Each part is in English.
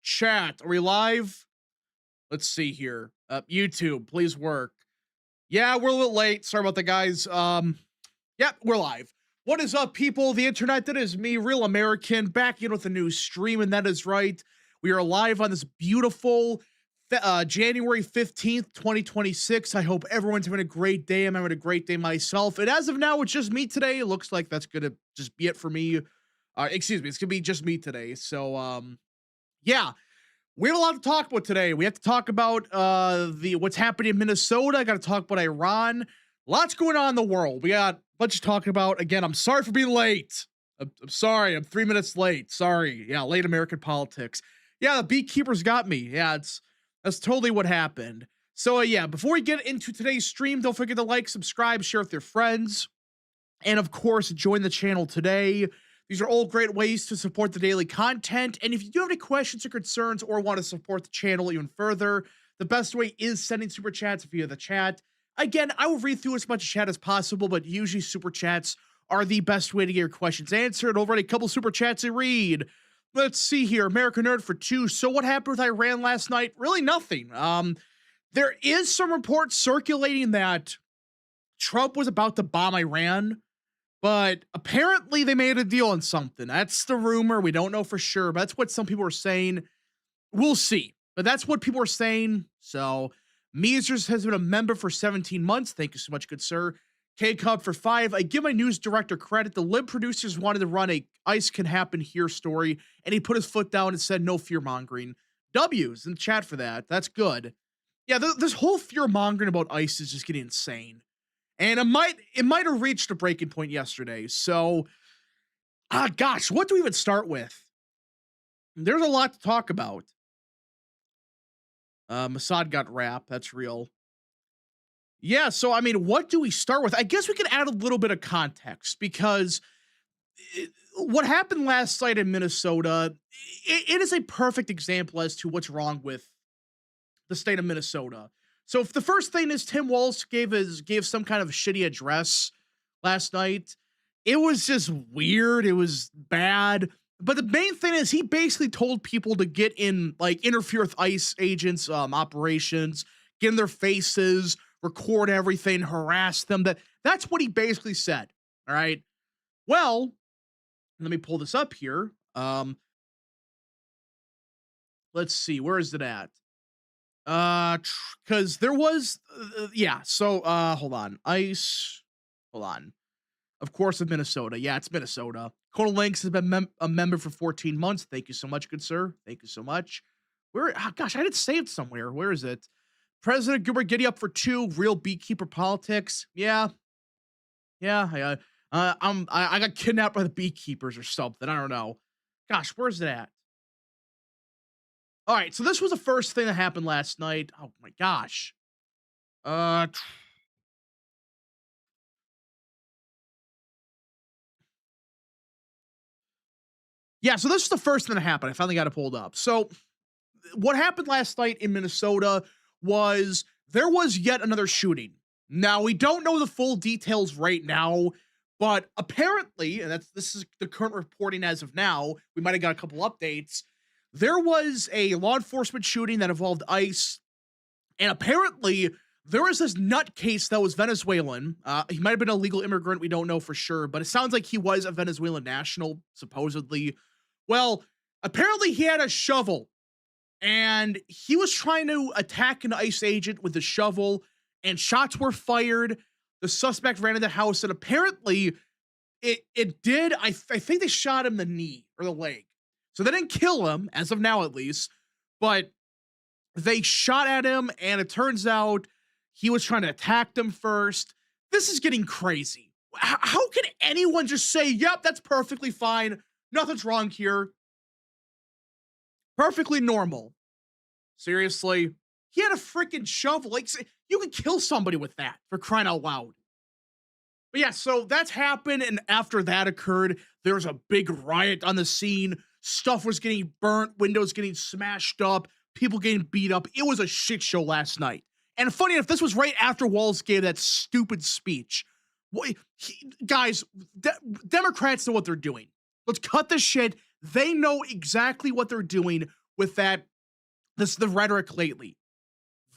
Chat, are we live? Let's see here. YouTube, please work. Yeah, we're a little late. Sorry about that, guys. Yep, we're live. What is up, people? The internet, that is me, Real American, back in with a new stream, and that is right. We are live on this beautiful January 15th, 2026. I hope everyone's having a great day. I'm having a great day myself. And as of now, it's just me today. It looks like that's gonna just be it for me. Excuse me, it's gonna be just me today. So, yeah. We have a lot to talk about today. We have to talk about what's happening in Minnesota. I got to talk about Iran. Lots going on in the world. We got a bunch of talking about. Again, I'm sorry for being late. I'm sorry. I'm 3 minutes late. Sorry. Yeah, late American politics. Yeah, the beekeepers got me. Yeah, that's totally what happened. So yeah, before we get into today's stream, don't forget to like, subscribe, share with your friends, and of course, join the channel today. These are all great ways to support the daily content. And if you do have any questions or concerns or want to support the channel even further, the best way is sending super chats via the chat. Again, I will read through as much chat as possible, but usually super chats are the best way to get your questions answered. Already a couple super chats to read. Let's see here. American Nerd for 2. So what happened with Iran last night? Really nothing. There is some reports circulating that Trump was about to bomb Iran, but apparently they made a deal on something. That's the rumor. We don't know for sure, but that's what some people are saying. We'll see. But that's what people are saying. So, Measers has been a member for 17 months. Thank you so much, good sir. K-Cub for 5. I give my news director credit. The Lib producers wanted to run a ICE can happen here story, and he put his foot down and said no fear-mongering. W's in the chat for that. That's good. Yeah, this whole fear-mongering about ICE is just getting insane. And it might have reached a breaking point yesterday. So, gosh, what do we even start with? There's a lot to talk about. Mossad got wrapped. That's real. Yeah, so, I mean, what do we start with? I guess we could add a little bit of context because what happened last night in Minnesota, it is a perfect example as to what's wrong with the state of Minnesota. So if the first thing is Tim Walz gave some kind of shitty address last night, it was just weird. It was bad. But the main thing is he basically told people to get in, like, interfere with ICE agents' operations, get in their faces, record everything, harass them. That's what he basically said. All right. Well, let me pull this up here. Let's see. Where is it at? Because there was, yeah. So, hold on. ICE. Hold on. Of course, of Minnesota. Yeah, it's Minnesota. Colonel Links has been a member for 14 months. Thank you so much, good sir. Thank you so much. Where? Oh, gosh, I had it saved somewhere. Where is it? President Gilbert Giddy up for 2. Real beekeeper politics. Yeah. Yeah. I got kidnapped by the beekeepers or something. I don't know. Gosh, where's it at? All right, so this was the first thing that happened last night. Oh my gosh. Yeah, so this is the first thing that happened. I finally got it pulled up. So what happened last night in Minnesota was there was yet another shooting. Now, we don't know the full details right now, but apparently, and this is the current reporting as of now, we might have got a couple updates. There was a law enforcement shooting that involved ICE, and apparently there was this nutcase that was Venezuelan. He might have been a legal immigrant. We don't know for sure, but it sounds like he was a Venezuelan national, supposedly. Well, apparently he had a shovel, and he was trying to attack an ICE agent with the shovel, and shots were fired. The suspect ran into the house, and apparently it did. I think they shot him in the knee or the leg. So they didn't kill him, as of now at least, but they shot at him, and it turns out he was trying to attack them first. This is getting crazy. How can anyone just say, yep, that's perfectly fine, nothing's wrong here? Perfectly normal. Seriously? He had a freaking shovel. Like, you could kill somebody with that, for crying out loud. But yeah, so that's happened, and after that occurred, there was a big riot on the scene. Stuff was getting burnt, windows getting smashed up, people getting beat up. It was a shit show last night. And funny enough, this was right after Walz gave that stupid speech. Guys, Democrats know what they're doing. Let's cut this shit. They know exactly what they're doing. with the rhetoric lately.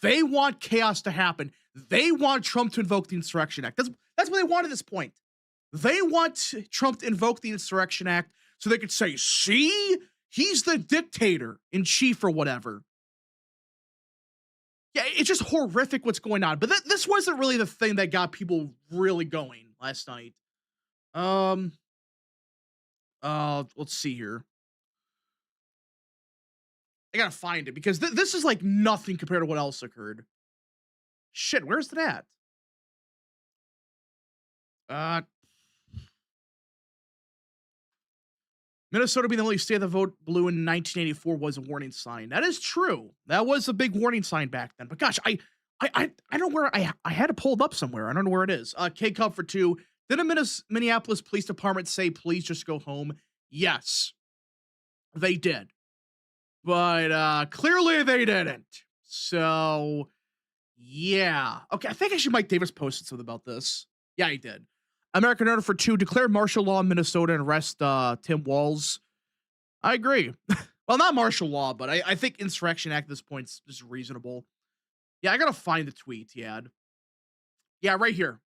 They want chaos to happen. They want Trump to invoke the Insurrection Act. That's what they want at this point. They want Trump to invoke the Insurrection Act so they could say, see, he's the dictator in chief or whatever. Yeah, it's just horrific what's going on. But this wasn't really the thing that got people really going last night. Let's see here. I gotta find it because this is like nothing compared to what else occurred. Shit, where's it at? Minnesota being the only state that voted blue in 1984 was a warning sign. That is true. That was a big warning sign back then. But gosh, I don't know where I had it pulled up somewhere. I don't know where it is. K Cup for 2. Did a Minneapolis Police Department say, please just go home? Yes, they did. But clearly they didn't. So, yeah. Okay, I think actually Mike Davis posted something about this. Yeah, he did. American Order for 2, declare martial law in Minnesota and arrest Tim Walz. I agree. Well, not martial law, but I think Insurrection Act at this point is reasonable. Yeah, I gotta find the tweet he had. Yeah, right here.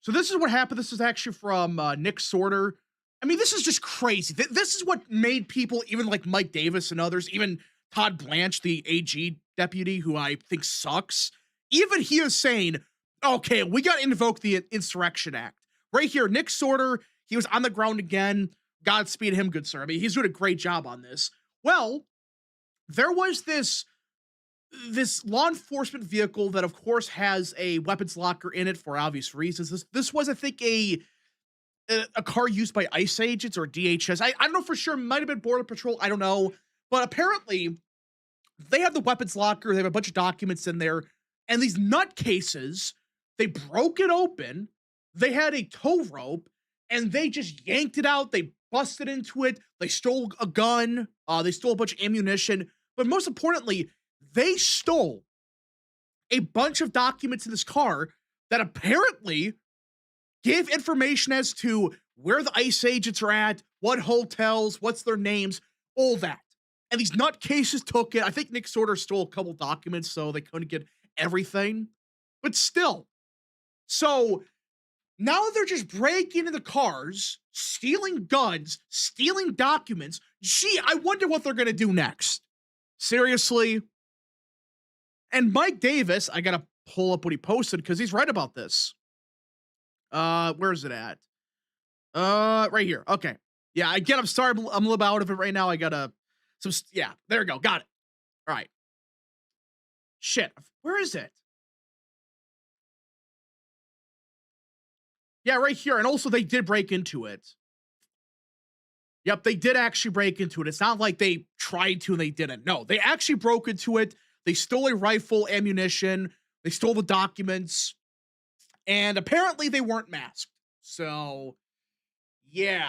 So this is what happened. This is actually from Nick Sorter. I mean, this is just crazy. This is what made people, even like Mike Davis and others, even Todd Blanche, the AG deputy, who I think sucks, even he is saying, okay, we got to invoke the Insurrection Act. Right here, Nick Sorter, he was on the ground again. Godspeed him, good sir. I mean, he's doing a great job on this. Well, there was this law enforcement vehicle that, of course, has a weapons locker in it for obvious reasons. This was, I think, a car used by ICE agents or DHS. I don't know for sure. Might have been Border Patrol. I don't know. But apparently, they have the weapons locker. They have a bunch of documents in there. And these nutcases, they broke it open. They had a tow rope. And they just yanked it out. They busted into it. They stole a gun. They stole a bunch of ammunition. But most importantly, they stole a bunch of documents in this car that apparently give information as to where the ICE agents are at, what hotels, what's their names, all that. And these nutcases took it. I think Nick Sorter stole a couple documents, so they couldn't get everything. But still. So now they're just breaking into cars, stealing guns, stealing documents. Gee, I wonder what they're going to do next. Seriously. And Mike Davis, I got to pull up what he posted because he's right about this. Where is it at? Right here. Okay. Yeah, again, I'm sorry. I'm a little out of it right now. I gotta, yeah, there we go. Got it. All right. Shit. Where is it? Yeah, right here. And also they did break into it. Yep, they did actually break into it. It's not like they tried to and they didn't. No, they actually broke into it. They stole a rifle, ammunition. They stole the documents. And apparently they weren't masked. So, yeah.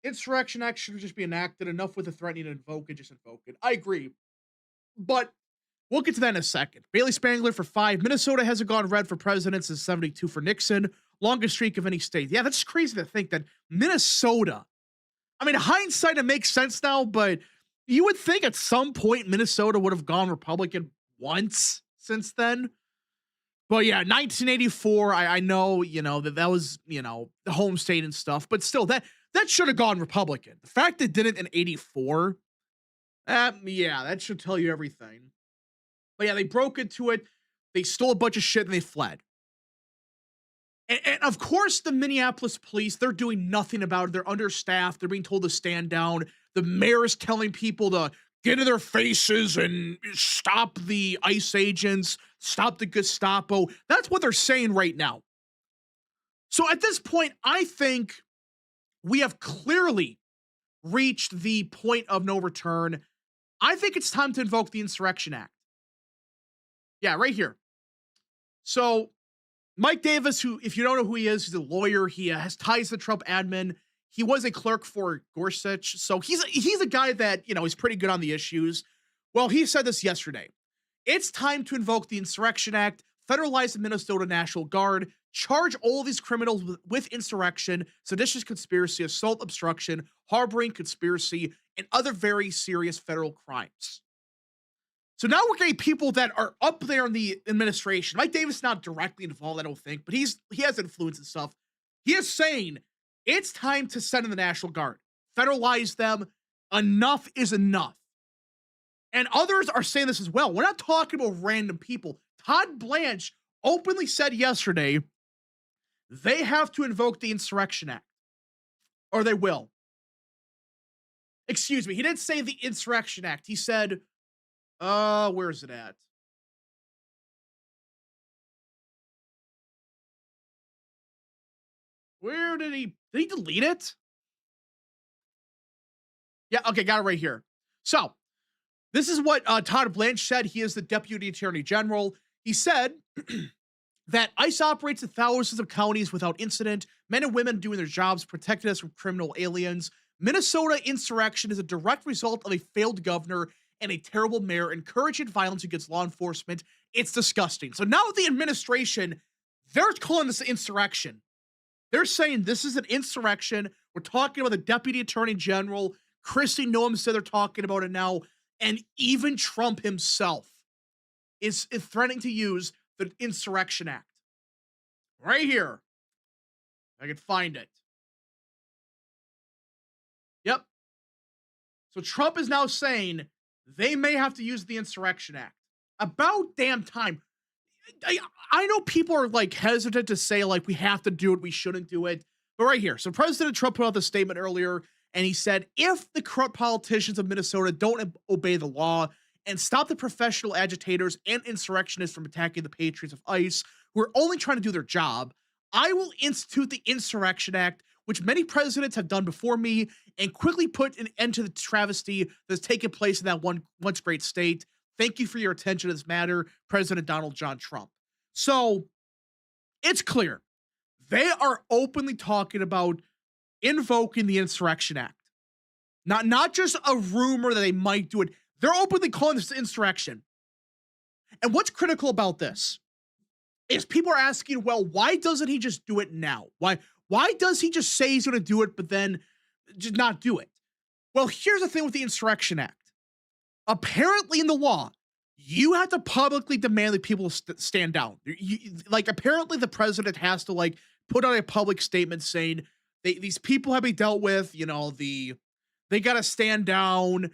Insurrection Act should just be enacted. Enough with the threatening to invoke it, just invoke it. I agree. But we'll get to that in a second. Bailey Spangler for 5. Minnesota hasn't gone red for president since 72 for Nixon. Longest streak of any state. Yeah, that's crazy to think that Minnesota. I mean, hindsight, it makes sense now, but you would think at some point Minnesota would have gone Republican once since then. But yeah, 1984, I know, that was, the home state and stuff, but still, that should have gone Republican. The fact it didn't in 84, yeah, that should tell you everything. But yeah, they broke into it, they stole a bunch of shit, and they fled. And of course, the Minneapolis police, they're doing nothing about it. They're understaffed. They're being told to stand down. The mayor is telling people to get in their faces and stop the ICE agents, stop the Gestapo. That's what they're saying right now. So at this point, I think we have clearly reached the point of no return. I think it's time to invoke the Insurrection Act. Yeah, right here. So Mike Davis, who, if you don't know who he is, he's a lawyer. He has ties to Trump admin. He was a clerk for Gorsuch. So he's a guy that, he's pretty good on the issues. Well, he said this yesterday. It's time to invoke the Insurrection Act. federalize the Minnesota National Guard, charge all these criminals with insurrection, seditious conspiracy, assault, obstruction, harboring, conspiracy, and other very serious federal crimes. So now we're getting people that are up there in the administration. Mike Davis is not directly involved, I don't think, but he has influence and stuff. He is saying it's time to send in the National Guard, federalize them. Enough is enough. And others are saying this as well. We're not talking about random people. Todd Blanche openly said yesterday they have to invoke the Insurrection Act, or they will. Excuse me, he didn't say the Insurrection Act. He said, where is it at? Where did he delete it? Yeah, okay, got it right here. So, this is what Todd Blanche said. He is the Deputy Attorney General. He said that ICE operates in thousands of counties without incident, men and women doing their jobs, protecting us from criminal aliens. Minnesota insurrection is a direct result of a failed governor and a terrible mayor encouraging violence against law enforcement. It's disgusting. So now the administration, they're calling this insurrection. They're saying this is an insurrection. We're talking about the Deputy Attorney General. Kristi Noem said they're talking about it now. And even Trump himself is threatening to use the Insurrection Act. Right here. I can find it. Yep. So Trump is now saying they may have to use the Insurrection Act. About damn time. I know people are like hesitant to say like we have to do it, we shouldn't do it. But right here. So President Trump put out the statement earlier, and he said, if the corrupt politicians of Minnesota don't obey the law and stop the professional agitators and insurrectionists from attacking the patriots of ICE, who are only trying to do their job, I will institute the Insurrection Act, which many presidents have done before me, and quickly put an end to the travesty that's taken place in that once great state. Thank you for your attention to this matter, President Donald John Trump. So it's clear. They are openly talking about invoking the Insurrection Act. Not just a rumor that they might do it. They're openly calling this insurrection. And what's critical about this is people are asking, well, why doesn't he just do it now? Why does he just say he's going to do it, but then just not do it? Well, here's the thing with the Insurrection Act. Apparently in the law, you have to publicly demand that people stand down. Apparently the president has to put out a public statement saying these people have been dealt with, they got to stand down.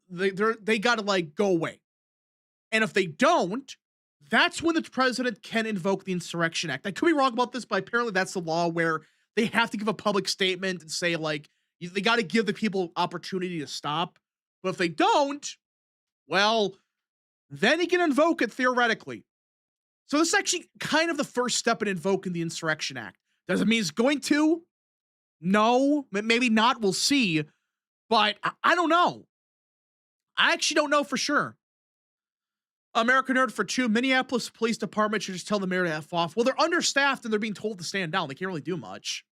They got to go away. And if they don't, that's when the president can invoke the Insurrection Act. I could be wrong about this, but apparently that's the law where they have to give a public statement and say they got to give the people opportunity to stop. But if they don't, well, then he can invoke it theoretically. So this is actually kind of the first step in invoking the Insurrection Act. Does it mean he's going to? No, maybe not. We'll see. But I don't know. I actually don't know for sure. American Nerd for 2. Minneapolis Police Department should just tell the mayor to F off. Well, they're understaffed and they're being told to stand down. They can't really do much.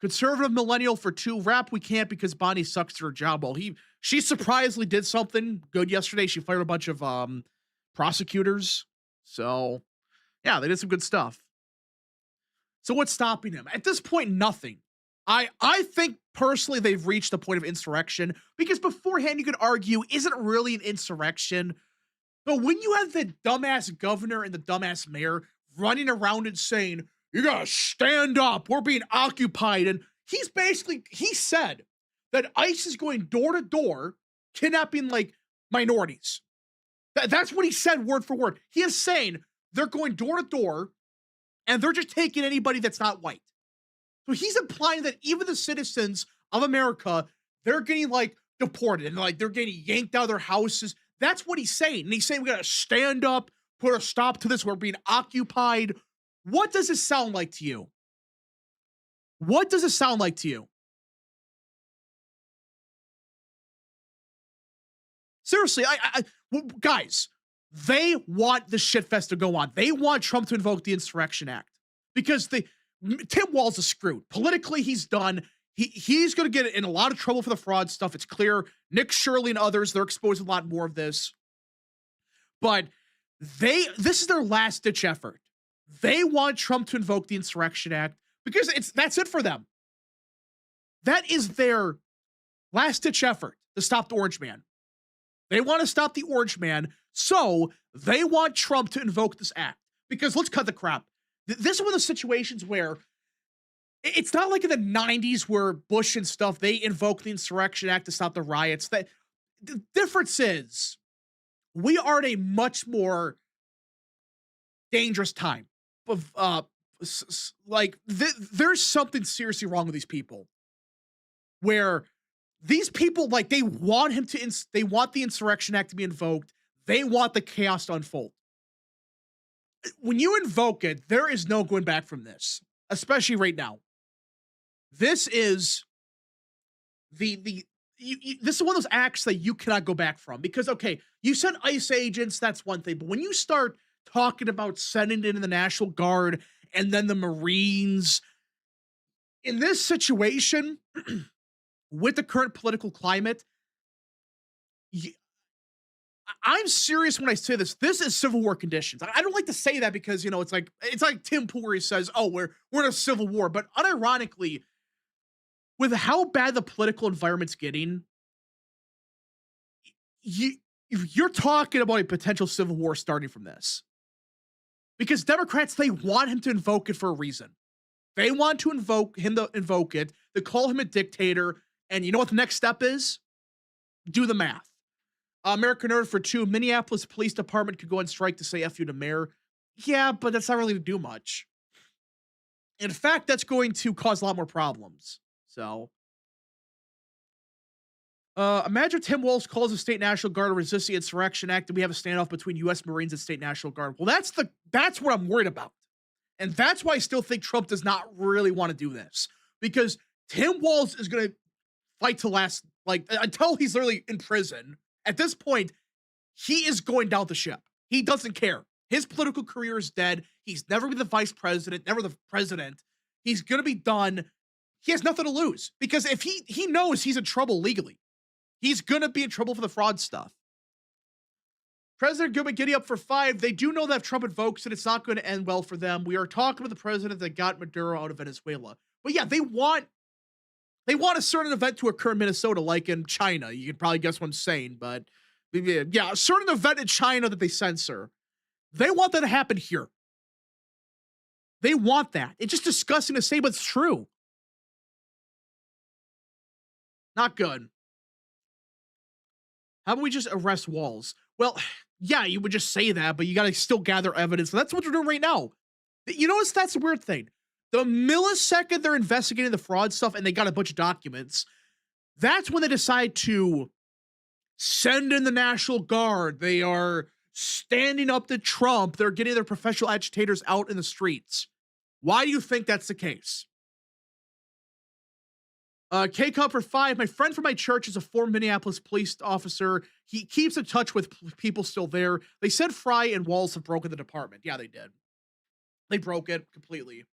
Conservative Millennial for 2. Rap we can't because Bonnie sucks at her job. Well, she surprisingly did something good yesterday. She fired a bunch of prosecutors. So, yeah, they did some good stuff. So what's stopping him? At this point, nothing. I think personally they've reached the point of insurrection because beforehand you could argue, isn't really an insurrection. But when you have the dumbass governor and the dumbass mayor running around and saying, you gotta stand up, we're being occupied. And he said that ICE is going door to door, kidnapping minorities. That's what he said word for word. He is saying they're going door to door and they're just taking anybody that's not white. So he's implying that even the citizens of America, they're getting deported and they're getting yanked out of their houses. That's what he's saying. And he's saying we gotta stand up, put a stop to this. We're being occupied. What does it sound like to you? What does it sound like to you? Seriously, guys, they want the shitfest to go on. They want Trump to invoke the Insurrection Act because Tim Walz is screwed. Politically, he's done. He's going to get in a lot of trouble for the fraud stuff. It's clear. Nick Shirley and others, they're exposing a lot more of this. But This is their last ditch effort. They want Trump to invoke the Insurrection Act because that's it for them. That is their last ditch effort to stop the Orange Man. They want to stop the Orange Man, so they want Trump to invoke this act. Because let's cut the crap. This is one of the situations where it's not like in the 90s where Bush and stuff, they invoked the Insurrection Act to stop the riots. The difference is we are in a much more dangerous time. There's something seriously wrong with these people. Where these people, like, they want him to, they want the Insurrection Act to be invoked. They want the chaos to unfold. When you invoke it, there is no going back from this, especially right now. This is this is one of those acts that you cannot go back from because, okay, you send ICE agents, that's one thing. But when you start talking about sending in the National Guard and then the Marines, in this situation, with the current political climate, I'm serious when I say this. This is civil war conditions. I don't like to say that because, you know, it's like Tim Pool where he says, "Oh, we're in a civil war," but unironically, with how bad the political environment's getting, you're talking about a potential civil war starting from this. Because Democrats, they want him to invoke it for a reason. They want to invoke it, to call him a dictator, and you know what the next step is? Do the math. American Nerd for 2, Minneapolis Police Department could go on strike to say F you to mayor. Yeah, but that's not really to do much. In fact, that's going to cause a lot more problems. So, imagine Tim Walz calls the State National Guard to resist the Insurrection Act and we have a standoff between U.S. Marines and State National Guard. Well, that's what I'm worried about. And that's why I still think Trump does not really want to do this. Because Tim Walz is going to fight to last, like, until he's literally in prison. At this point, he is going down the ship. He doesn't care. His political career is dead. He's never been the vice president, never the president. He's going to be done. He has nothing to lose. Because if he knows he's in trouble legally. He's going to be in trouble for the fraud stuff. President Goodman getting up for 5. They do know that if Trump invokes it, it's not going to end well for them. We are talking about the president that got Maduro out of Venezuela. But yeah, they want a certain event to occur in Minnesota, like in China. You can probably guess what I'm saying, but yeah, a certain event in China that they censor. They want that to happen here. They want that. It's just disgusting to say, but it's true. Not good. How about we just arrest Walz? Well, yeah, you would just say that, but you got to still gather evidence. That's what they're doing right now. You notice that's the weird thing. The millisecond they're investigating the fraud stuff and they got a bunch of documents, that's when they decide to send in the National Guard. They are standing up to Trump. They're getting their professional agitators out in the streets. Why do you think that's the case? K-Cup for 5. My friend from my church is a former Minneapolis police officer. He keeps in touch with people still there. They said Fry and Walz have broken the department. Yeah, they did. They broke it completely.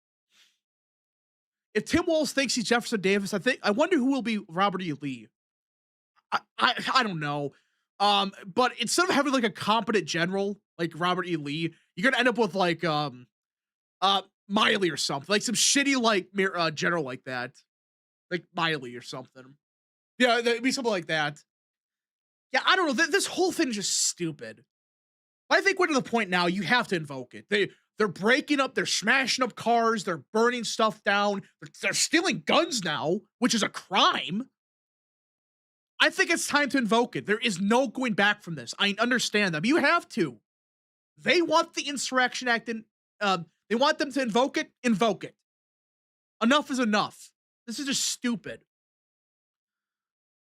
If Tim Walz thinks he's Jefferson Davis, I wonder who will be Robert E. Lee. I don't know. But instead of having like a competent general like Robert E. Lee, you're gonna end up with like Miley or something, like some shitty like general like that, like Miley or something. Yeah, it'd be something like that. Yeah, I don't know. This whole thing is just stupid. I think we're to the point now you have to invoke it. They're breaking up, they're smashing up cars, they're burning stuff down, they're stealing guns now, which is a crime. I think it's time to invoke it. There is no going back from this. I understand that, but you have to. They want the Insurrection Act and they want them to invoke it. Invoke it. Enough is enough. This is just stupid.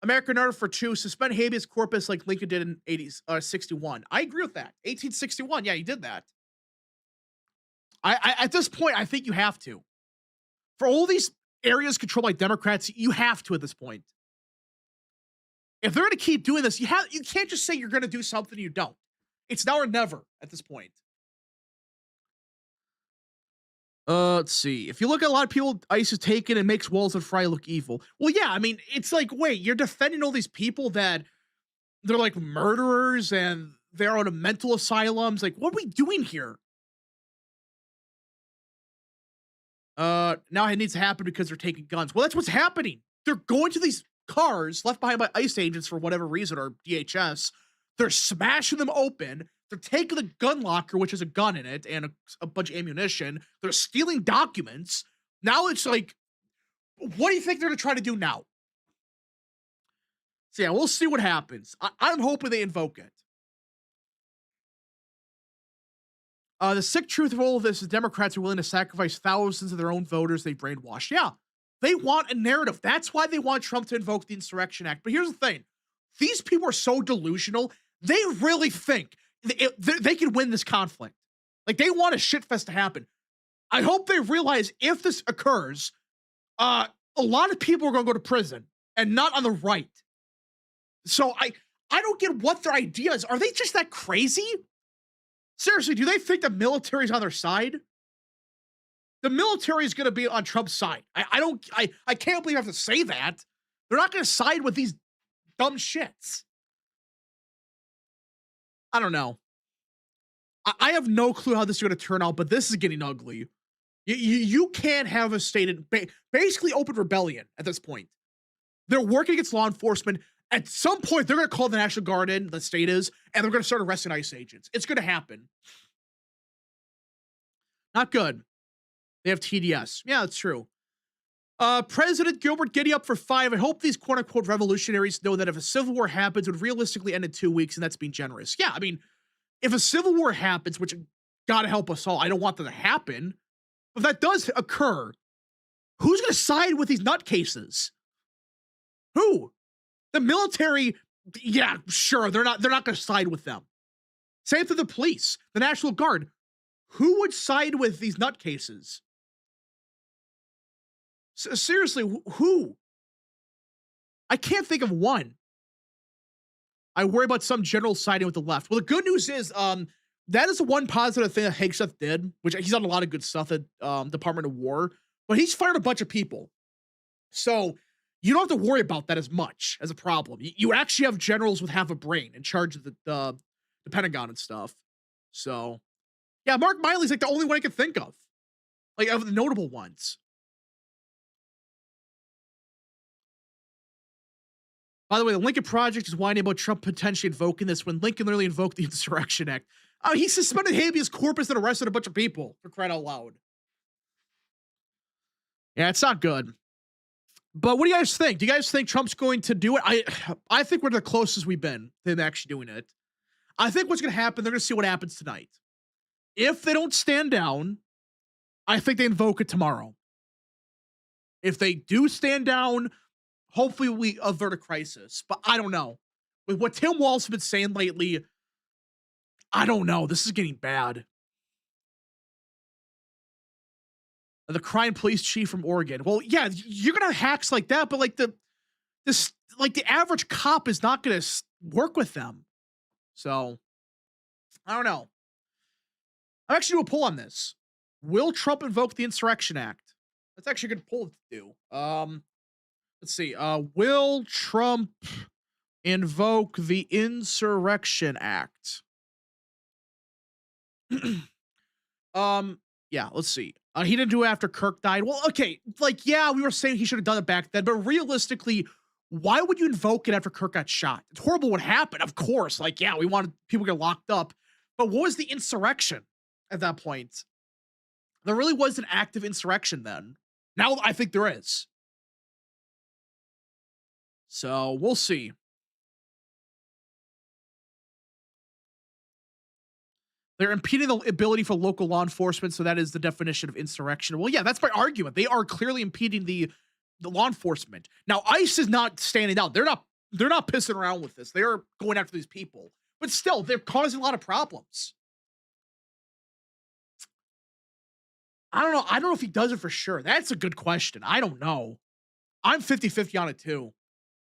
American Art for 2, suspend habeas corpus like Lincoln did in 61. I agree with that. 1861, yeah, he did that. I at this point, I think you have to. For all these areas controlled by Democrats, you have to at this point. If they're going to keep doing this, you can't just say you're going to do something you don't. It's now or never at this point. Let's see. If you look at a lot of people ICE is taken, it makes Walz and Fry look evil. Well, yeah, I mean, it's like, wait, you're defending all these people that they're like murderers and They're out of mental asylums. Like, what are we doing here? Now it needs to happen because they're taking guns. Well, that's what's happening. They're going to these cars left behind by ICE agents for whatever reason, or DHS. They're smashing them open. They're taking the gun locker, which has a gun in it and a bunch of ammunition. They're stealing documents. Now it's like, what do you think they're going to try to do now? So yeah, we'll see what happens. I'm hoping they invoke it. The sick truth of all of this is Democrats are willing to sacrifice thousands of their own voters they brainwashed. Yeah, they want a narrative. That's why they want Trump to invoke the Insurrection Act. But here's the thing. These people are so delusional. They really think they can win this conflict. Like, they want a shitfest to happen. I hope they realize if this occurs, a lot of people are going to go to prison, and not on the right. So I don't get what their idea is. Are they just that crazy? Seriously, do they think the military's on their side? The military is going to be on Trump's side. I can't believe I have to say that. They're not going to side with these dumb shits. I don't know. I have no clue how this is going to turn out, but this is getting ugly. You can't have a state in basically open rebellion at this point. They're working against law enforcement. At some point, they're going to call the National Guard in, the state is, and they're going to start arresting ICE agents. It's going to happen. Not good. They have TDS. Yeah, that's true. President Gilbert, giddy up for 5. I hope these quote-unquote revolutionaries know that if a civil war happens, it would realistically end in 2 weeks, and that's being generous. Yeah, I mean, if a civil war happens, which God help us all, I don't want that to happen. If that does occur, who's going to side with these nutcases? Who? The military, yeah, sure, they're not going to side with them. Same for the police, the National Guard. Who would side with these nutcases? Seriously, who? I can't think of one. I worry about some general siding with the left. Well, the good news is, that is the one positive thing that Hegseth did, which he's done a lot of good stuff at Department of War, but he's fired a bunch of people. So you don't have to worry about that as much as a problem. You actually have generals with half a brain in charge of the Pentagon and stuff. So, yeah, Mark Miley's like the only one I can think of, like, of the notable ones. By the way, the Lincoln Project is whining about Trump potentially invoking this when Lincoln literally invoked the Insurrection Act. He suspended habeas corpus and arrested a bunch of people, for crying out loud. Yeah, it's not good. But what do you guys think? Do you guys think Trump's going to do it? I think we're the closest we've been to him actually doing it. I think what's going to happen, they're going to see what happens tonight. If they don't stand down, I think they invoke it tomorrow. If they do stand down, hopefully we avert a crisis. But I don't know. With what Tim Walz has been saying lately, I don't know. This is getting bad. The crime police chief from Oregon. Well, yeah, you're gonna have hacks like that, but like the average cop is not gonna work with them. So I don't know. I'm actually doing a poll on this. Will Trump invoke the Insurrection Act? That's actually a good poll to do. Let's see. Will Trump invoke the Insurrection Act? Yeah, let's see. He didn't do it after Kirk died. Well, okay, like, yeah, we were saying he should have done it back then, but realistically, why would you invoke it after Kirk got shot? It's horrible what happened, of course. Like, yeah, we wanted people to get locked up, but what was the insurrection at that point? There really was an active insurrection then. Now I think there is. So we'll see. They're impeding the ability for local law enforcement, so that is the definition of insurrection. Well, yeah, that's my argument. They are clearly impeding the law enforcement. Now, ICE is not standing down. They're not pissing around with this. They are going after these people. But still, they're causing a lot of problems. I don't know. I don't know if he does it for sure. That's a good question. I don't know. I'm 50-50 on it too.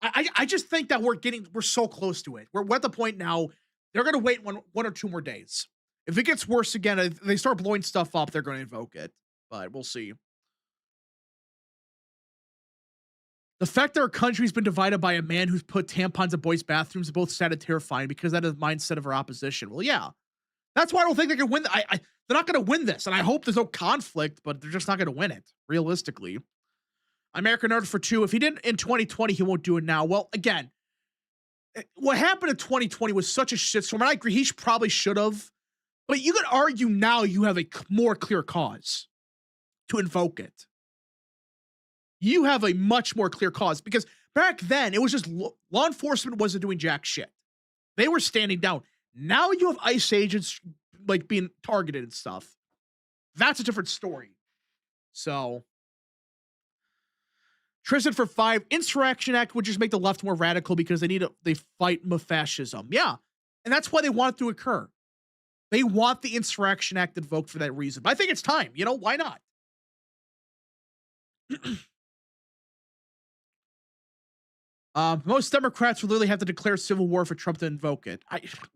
I just think that we're so close to it. We're at the point now, they're going to wait one or two more days. If it gets worse again, if they start blowing stuff up, they're going to invoke it. But we'll see. The fact that our country's been divided by a man who's put tampons in boys' bathrooms is both sad and terrifying because that is the mindset of our opposition. Well, yeah. That's why I don't think they can win. They're not going to win this, and I hope there's no conflict, but they're just not going to win it, realistically. American Nerd for 2. If he didn't in 2020, he won't do it now. Well, again, what happened in 2020 was such a shitstorm, and I agree, he probably should have. But you could argue now you have a more clear cause to invoke it. You have a much more clear cause because back then it was just law enforcement wasn't doing jack shit. They were standing down. Now you have ICE agents like being targeted and stuff. That's a different story. So, Tristan for 5. Insurrection Act would just make the left more radical because they fight fascism. Yeah, and that's why they want it to occur. They want the Insurrection Act invoked for that reason. But I think it's time. You know, why not? Most Democrats would literally have to declare civil war for Trump to invoke it.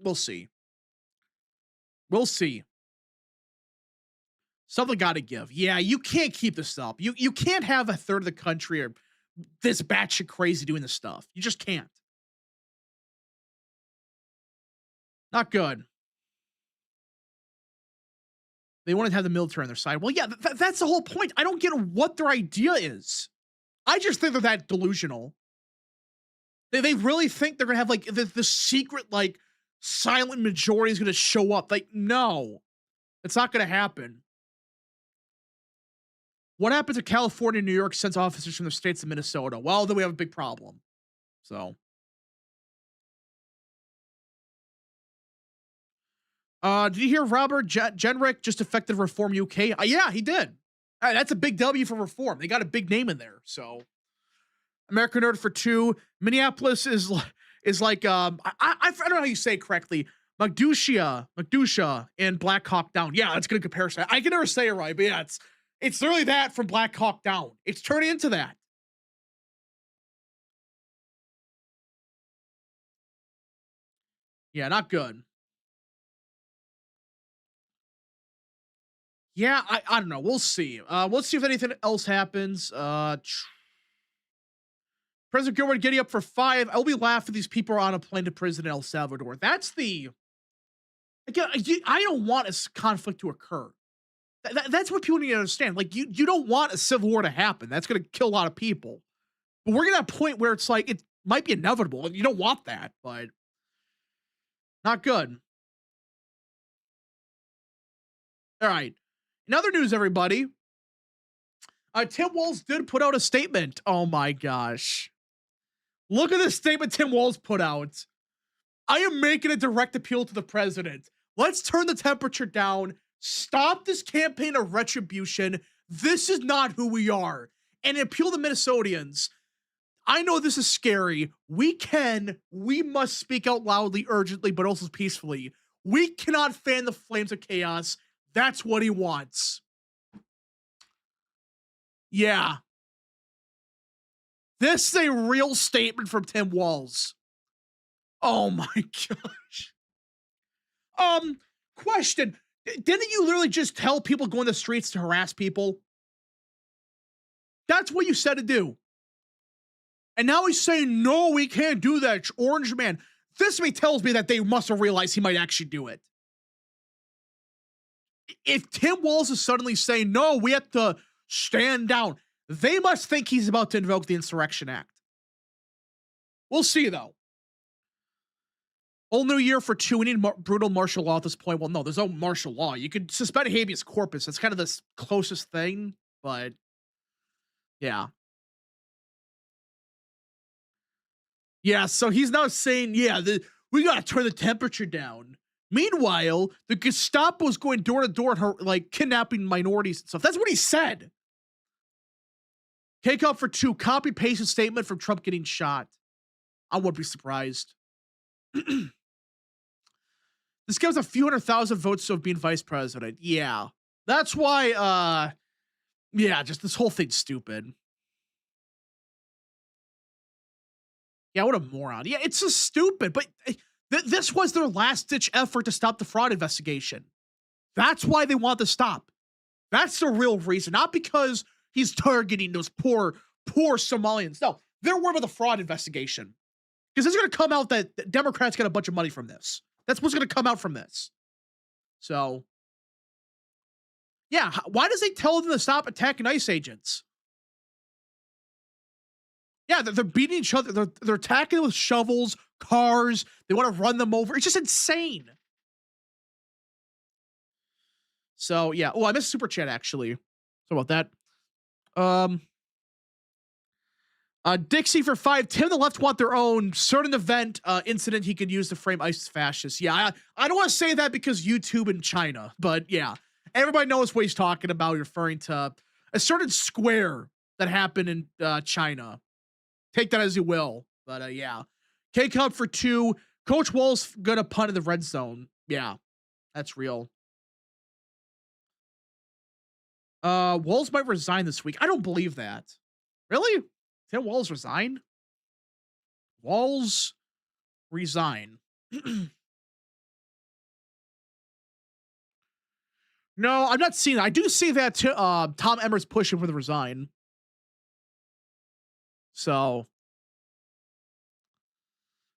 We'll see. We'll see. Something got to give. Yeah, you can't keep this up. You can't have a third of the country or this batshit crazy doing this stuff. You just can't. Not good. They want to have the military on their side. Well, yeah, that's the whole point. I don't get what their idea is. I just think they're that delusional. They really think they're going to have like the secret, like silent majority is going to show up. Like, no, it's not going to happen. What happens if California and New York sends officers from the states to Minnesota? Well, then we have a big problem. So. Did you hear Robert Jenrick just effected Reform UK? Yeah, he did. That's a big W for Reform. They got a big name in there. So, American Nerd for 2. Minneapolis is like I don't know how you say it correctly. Magdusia and Black Hawk Down. Yeah, that's a good comparison. I can never say it right, but yeah, it's literally that from Black Hawk Down. It's turning into that. Yeah, not good. Yeah, I don't know. We'll see. Let's see if anything else happens. President Gilbert getting up for 5. I'll be laughing. These people are on a plane to prison in El Salvador. That's the. Again, I don't want a conflict to occur. That's what people need to understand. Like, you don't want a civil war to happen. That's going to kill a lot of people. But we're getting to a point where it's like, it might be inevitable. You don't want that, but not good. All right. In other news, everybody, Tim Walz did put out a statement. Oh my gosh. Look at this statement Tim Walz put out. I am making a direct appeal to the president. Let's turn the temperature down. Stop this campaign of retribution. This is not who we are. And appeal to Minnesotans. I know this is scary. We must speak out loudly, urgently, but also peacefully. We cannot fan the flames of chaos. That's what he wants. Yeah. This is a real statement from Tim Walz. Oh my gosh. Question. Didn't you literally just tell people go in the streets to harass people? That's what you said to do. And now he's saying, no, we can't do that. Orange man. This tells me that they must have realized he might actually do it. If Tim Walz is suddenly saying, no, we have to stand down, they must think he's about to invoke the Insurrection Act. We'll see, though. Whole new year for 2. We need brutal martial law at this point. Well, no, there's no martial law. You could suspend habeas corpus. That's kind of the closest thing, but yeah. Yeah, so he's now saying, yeah, we got to turn the temperature down. Meanwhile, the Gestapo is going door to door and like kidnapping minorities and stuff. That's what he said. Take up for 2. Copy paste a statement from Trump getting shot. I wouldn't be surprised. This gives a few 100,000 votes of being vice president. Yeah, that's why. Yeah, just this whole thing's stupid. Yeah, what a moron. Yeah, it's just stupid. But this was their last-ditch effort to stop the fraud investigation. That's why they want to stop. That's the real reason. Not because he's targeting those poor Somalians. No, They're worried about the fraud investigation because it's going to come out that Democrats got a bunch of money from this. That's what's going to come out from this. So, yeah, why does he tell them to stop attacking ICE agents? Yeah, they're beating each other. They're attacking with shovels, cars. They want to run them over. It's just insane. So yeah. Oh, I missed super chat actually. So about that. Dixie for 5. Tim and the left want their own certain event incident he could use to frame ISIS fascists. Yeah, I don't want to say that because YouTube and China, but yeah, everybody knows what he's talking about, referring to a certain square that happened in China. Take that as you will, but yeah. K Cup for 2. Coach Wall's gonna punt in the red zone. Yeah, that's real. Walls might resign this week. I don't believe that. Really? Tim Walls resign? Walls resign. No, I'm not seeing that. I do see that Tom Emmer's pushing for the resign. So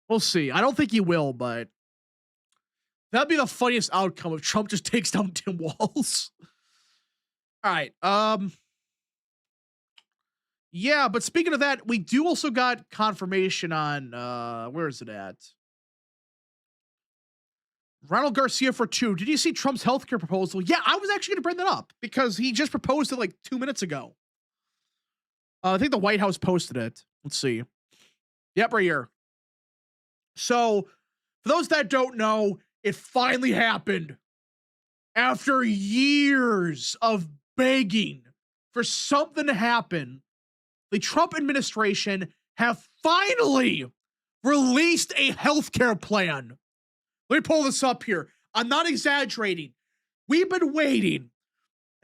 we'll see. I don't think he will, but that'd be the funniest outcome if Trump just takes down Tim Walls. All right. Yeah, but speaking of that, we do also got confirmation on where is it at? Ronald Garcia for 2. Did you see Trump's healthcare proposal? Yeah, I was actually going to bring that up because he just proposed it like 2 minutes ago. I think the White House posted it. Let's see. Yep, right here. So, for those that don't know, it finally happened. After years of begging for something to happen, the Trump administration have finally released a healthcare plan. Let me pull this up here. I'm not exaggerating. We've been waiting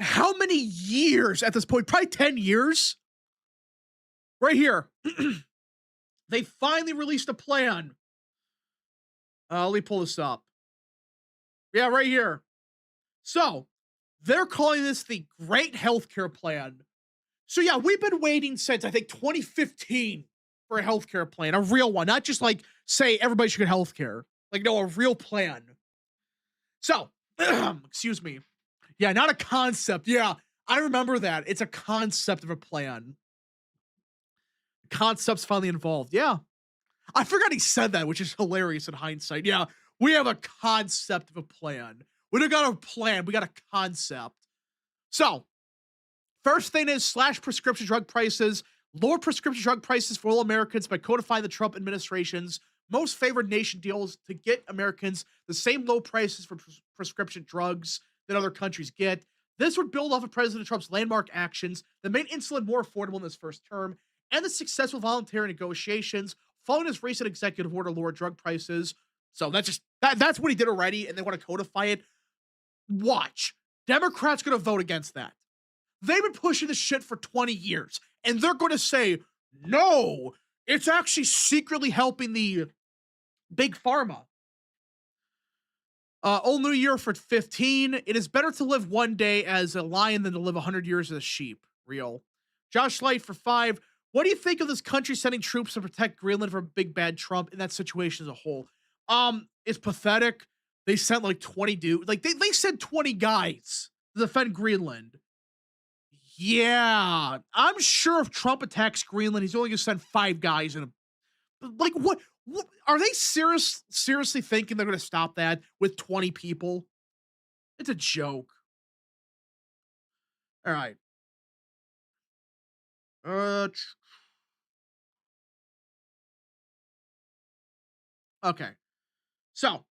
how many years at this point? Probably 10 years. Right here. They finally released a plan. Let me pull this up. Yeah, right here. So, they're calling this the Great Healthcare Plan. So, yeah, we've been waiting since, I think, 2015 for a healthcare plan. A real one. Not just like, say, everybody should get healthcare. Like, no, a real plan. So, excuse me. Yeah, not a concept. Yeah, I remember that. It's a concept of a plan. Concepts finally involved. Yeah. I forgot he said that, which is hilarious in hindsight. Yeah, we have a concept of a plan. We don't got a plan. We got a concept. So, first thing is slash prescription drug prices. Lower prescription drug prices for all Americans by codifying the Trump administration's most favored nation deals to get Americans the same low prices for prescription drugs that other countries get. This would build off of President Trump's landmark actions that made insulin more affordable in his first term and the successful voluntary negotiations following his recent executive order to lower drug prices. So that's what he did already, and they want to codify it. Watch. Democrats going to vote against that. They've been pushing this shit for 20 years, and they're going to say, no, it's actually secretly helping the big pharma. Old New Year for 15. It is better to live one day as a lion than to live 100 years as a sheep. Real. Josh Light for 5. What do you think of this country sending troops to protect Greenland from big bad Trump in that situation as a whole? It's pathetic. They sent like 20 dudes. Like they sent 20 guys to defend Greenland. Yeah, I'm sure if Trump attacks Greenland, he's only going to send 5 guys. Like, what are they seriously thinking they're going to stop that with 20 people? It's a joke. All right. Okay. So,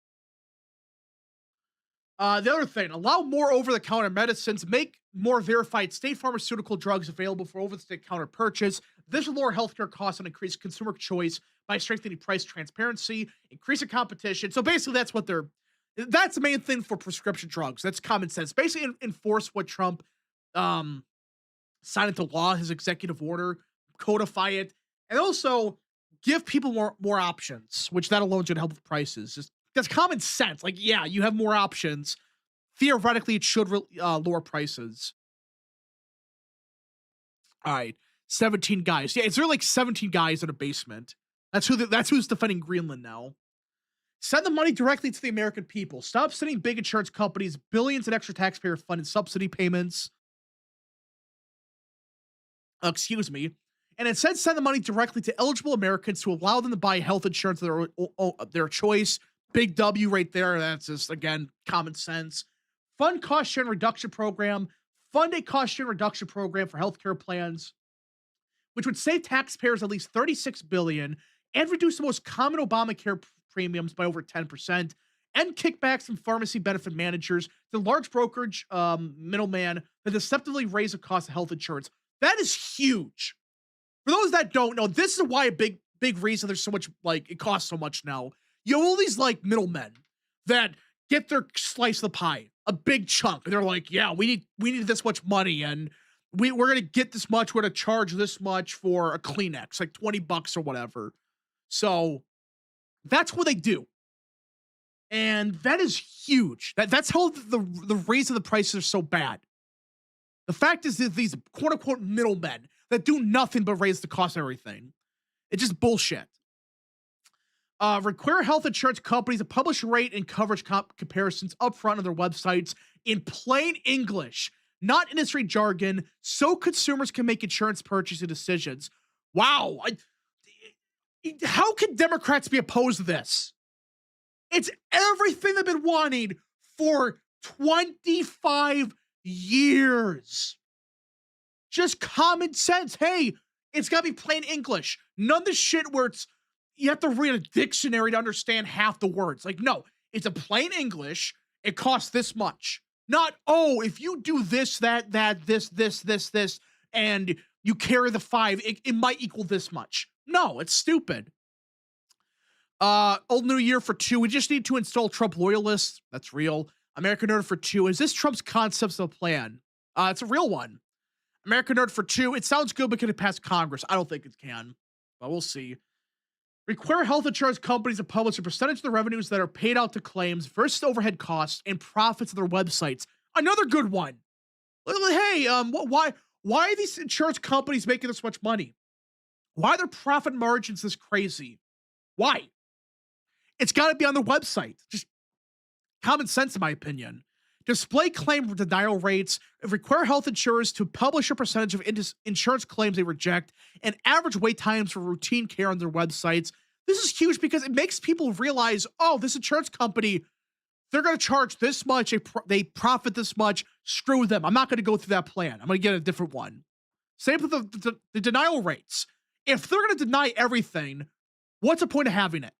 the other thing, allow more over-the-counter medicines, make more verified state pharmaceutical drugs available for over-the-counter purchase. This will lower healthcare costs and increase consumer choice by strengthening price transparency, increasing competition. So basically, that's the main thing for prescription drugs. That's common sense. Basically, enforce what Trump signed into law, his executive order, codify it, and also give people more options, which that alone should help with prices. Just that's common sense. Like, yeah, you have more options. Theoretically, it should lower prices. All right. 17 guys. Yeah, it's there like 17 guys in a basement. That's who's defending Greenland now. Send the money directly to the American people. Stop sending big insurance companies billions in extra taxpayer funded subsidy payments. Excuse me. And instead send the money directly to eligible Americans to allow them to buy health insurance of their choice. Big W right there. That's just, again, common sense. Fund cost sharing reduction program. Fund a cost sharing reduction program for healthcare plans, which would save taxpayers at least $36 billion and reduce the most common Obamacare premiums by over 10%, and kickbacks from pharmacy benefit managers to large brokerage middleman that deceptively raise the cost of health insurance. That is huge. For those that don't know, this is why a big reason there's so much, like, it costs so much now. You have all these, like, middlemen that get their slice of the pie, a big chunk, and they're like, yeah, we need this much money, and we're gonna get this much, we're gonna charge this much for a Kleenex, like $20 or whatever. So that's what they do. And that is huge. That's how the reason the prices are so bad. The fact is that these quote unquote middlemen that do nothing but raise the cost of everything. It's just bullshit. Require health insurance companies to publish rate and coverage comparisons upfront on their websites in plain English, not industry jargon, so consumers can make insurance purchasing decisions. Wow. How can Democrats be opposed to this? It's everything they've been wanting for 25 years. Just common sense. Hey, it's got to be plain English. None of the shit where you have to read a dictionary to understand half the words. Like, no, it's a plain English. It costs this much. Not, oh, if you do this, this, and you carry the 5, it might equal this much. No, it's stupid. Old New Year for 2. We just need to install Trump loyalists. That's real. American Nerd for 2. Is this Trump's concepts of a plan? It's a real one. American Nerd for 2. It sounds good, but can it pass Congress? I don't think it can, but we'll see. Require health insurance companies to publish a percentage of the revenues that are paid out to claims versus overhead costs and profits of their websites. Another good one. Hey, why are these insurance companies making this much money? Why are their profit margins this crazy? Why? It's got to be on their website. Just common sense, in my opinion. Display claim denial rates, require health insurers to publish a percentage of insurance claims they reject, and average wait times for routine care on their websites. This is huge because it makes people realize, oh, this insurance company, they're going to charge this much, they profit this much, screw them. I'm not going to go through that plan. I'm going to get a different one. Same with the denial rates. If they're going to deny everything, what's the point of having it?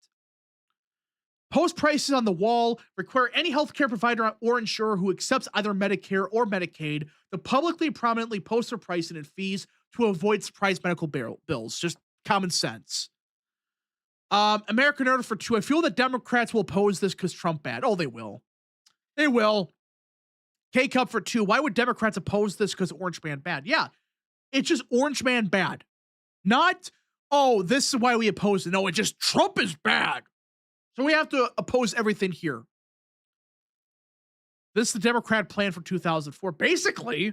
Post prices on the wall, require any healthcare provider or insurer who accepts either Medicare or Medicaid to publicly prominently post their pricing and fees to avoid surprise medical bills. Just common sense. American Nerd for 2. I feel that Democrats will oppose this because Trump bad. Oh, they will. They will. K-Cup for 2. Why would Democrats oppose this because Orange Man bad? Yeah, it's just Orange Man bad. Not, oh, this is why we oppose it. No, it's just Trump is bad. So we have to oppose everything here. This is the Democrat plan for 2004. Basically,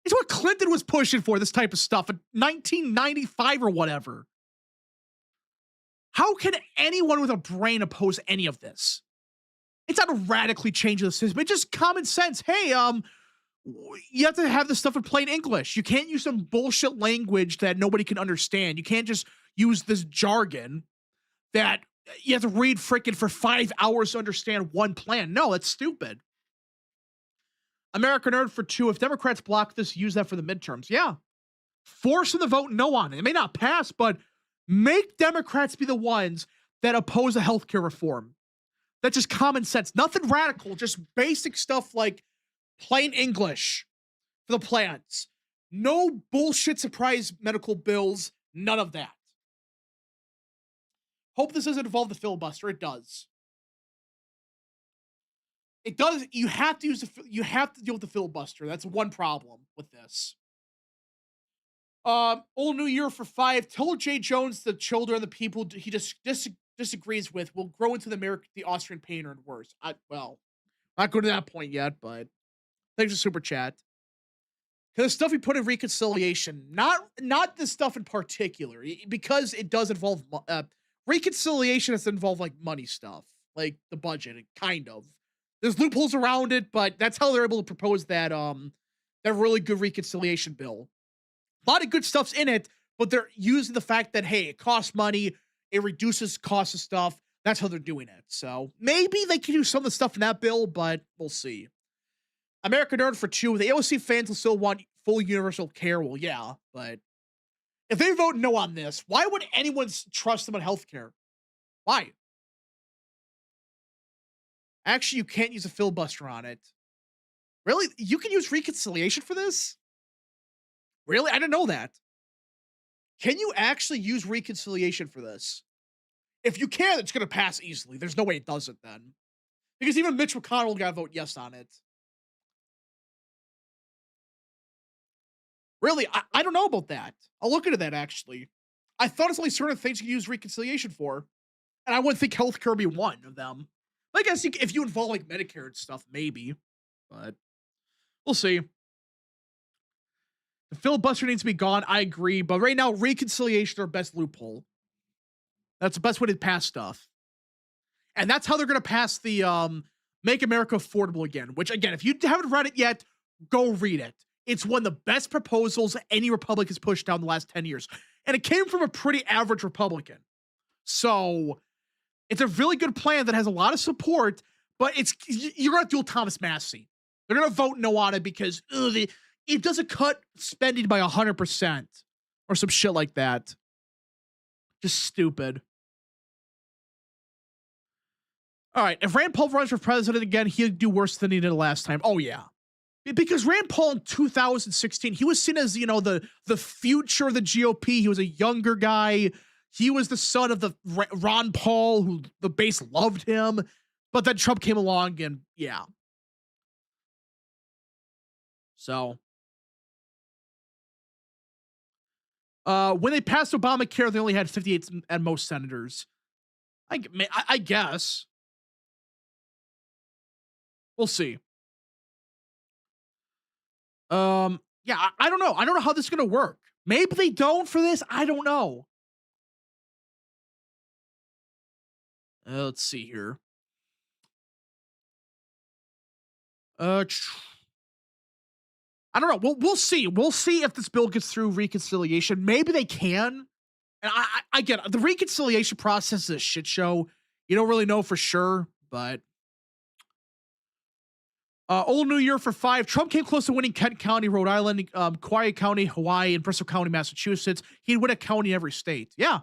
it's what Clinton was pushing for, this type of stuff in 1995 or whatever. How can anyone with a brain oppose any of this? It's not a radically change the system. It's just common sense. Hey, you have to have this stuff in plain English. You can't use some bullshit language that nobody can understand. You can't just use this jargon that you have to read freaking for 5 hours to understand one plan. No, that's stupid. American Nerd for 2. If Democrats block this, use that for the midterms. Yeah. Force them to vote no on it. It may not pass, but make Democrats be the ones that oppose a healthcare reform. That's just common sense. Nothing radical, just basic stuff like plain English for the plans. No bullshit surprise medical bills. None of that. Hope this doesn't involve the filibuster. It does. It does. You have to deal with the filibuster. That's one problem with this. Old New Year for 5. Tell J. Jones the children, the people he disagrees with will grow into the Austrian painter and worse. Well, not going to that point yet, but thanks for super chat. The stuff we put in reconciliation, not this stuff in particular, because it does involve reconciliation has to involve like money stuff, like the budget, kind of. There's loopholes around it, but that's how they're able to propose that really good reconciliation bill. A lot of good stuff's in it, but they're using the fact that hey, it costs money, it reduces cost of stuff. That's how they're doing it. So maybe they can do some of the stuff in that bill, but we'll see. American Nerd for 2. The AOC fans will still want full universal care. Well, yeah, but if they vote no on this, why would anyone trust them on healthcare? Why? Actually, you can't use a filibuster on it. Really? You can use reconciliation for this? Really? I didn't know that. Can you actually use reconciliation for this? If you can, it's going to pass easily. There's no way it doesn't then. Because even Mitch McConnell got to vote yes on it. Really, I don't know about that. I'll look into that, actually. I thought it's only certain things you can use reconciliation for. And I wouldn't think healthcare would be one of them. I guess if you involve, like, Medicare and stuff, maybe. But we'll see. The filibuster needs to be gone. I agree. But right now, reconciliation is our best loophole. That's the best way to pass stuff. And that's how they're going to pass the Make America Affordable Again. Which, again, if you haven't read it yet, go read it. It's one of the best proposals any Republican has pushed down the last 10 years. And it came from a pretty average Republican. So it's a really good plan that has a lot of support, but you're going to do Thomas Massey. They're going to vote no on it because it doesn't cut spending by 100% or some shit like that. Just stupid. All right. If Rand Paul runs for president again, he'll do worse than he did last time. Oh, yeah. Because Rand Paul in 2016, he was seen as, the future of the GOP. He was a younger guy. He was the son of the Ron Paul, who the base loved him. But then Trump came along and, yeah. So. When they passed Obamacare, they only had 58 at most senators. I guess. We'll see. Yeah, I don't know. I don't know how this is going to work. Maybe they don't for this. I don't know. Let's see here. I don't know. We'll see. We'll see if this bill gets through reconciliation. Maybe they can. And I get it. The reconciliation process is a shit show. You don't really know for sure, but old New Year for 5. Trump came close to winning Kent County, Rhode Island, Kauai County, Hawaii, and Bristol County, Massachusetts. He'd win a county in every state. Yeah.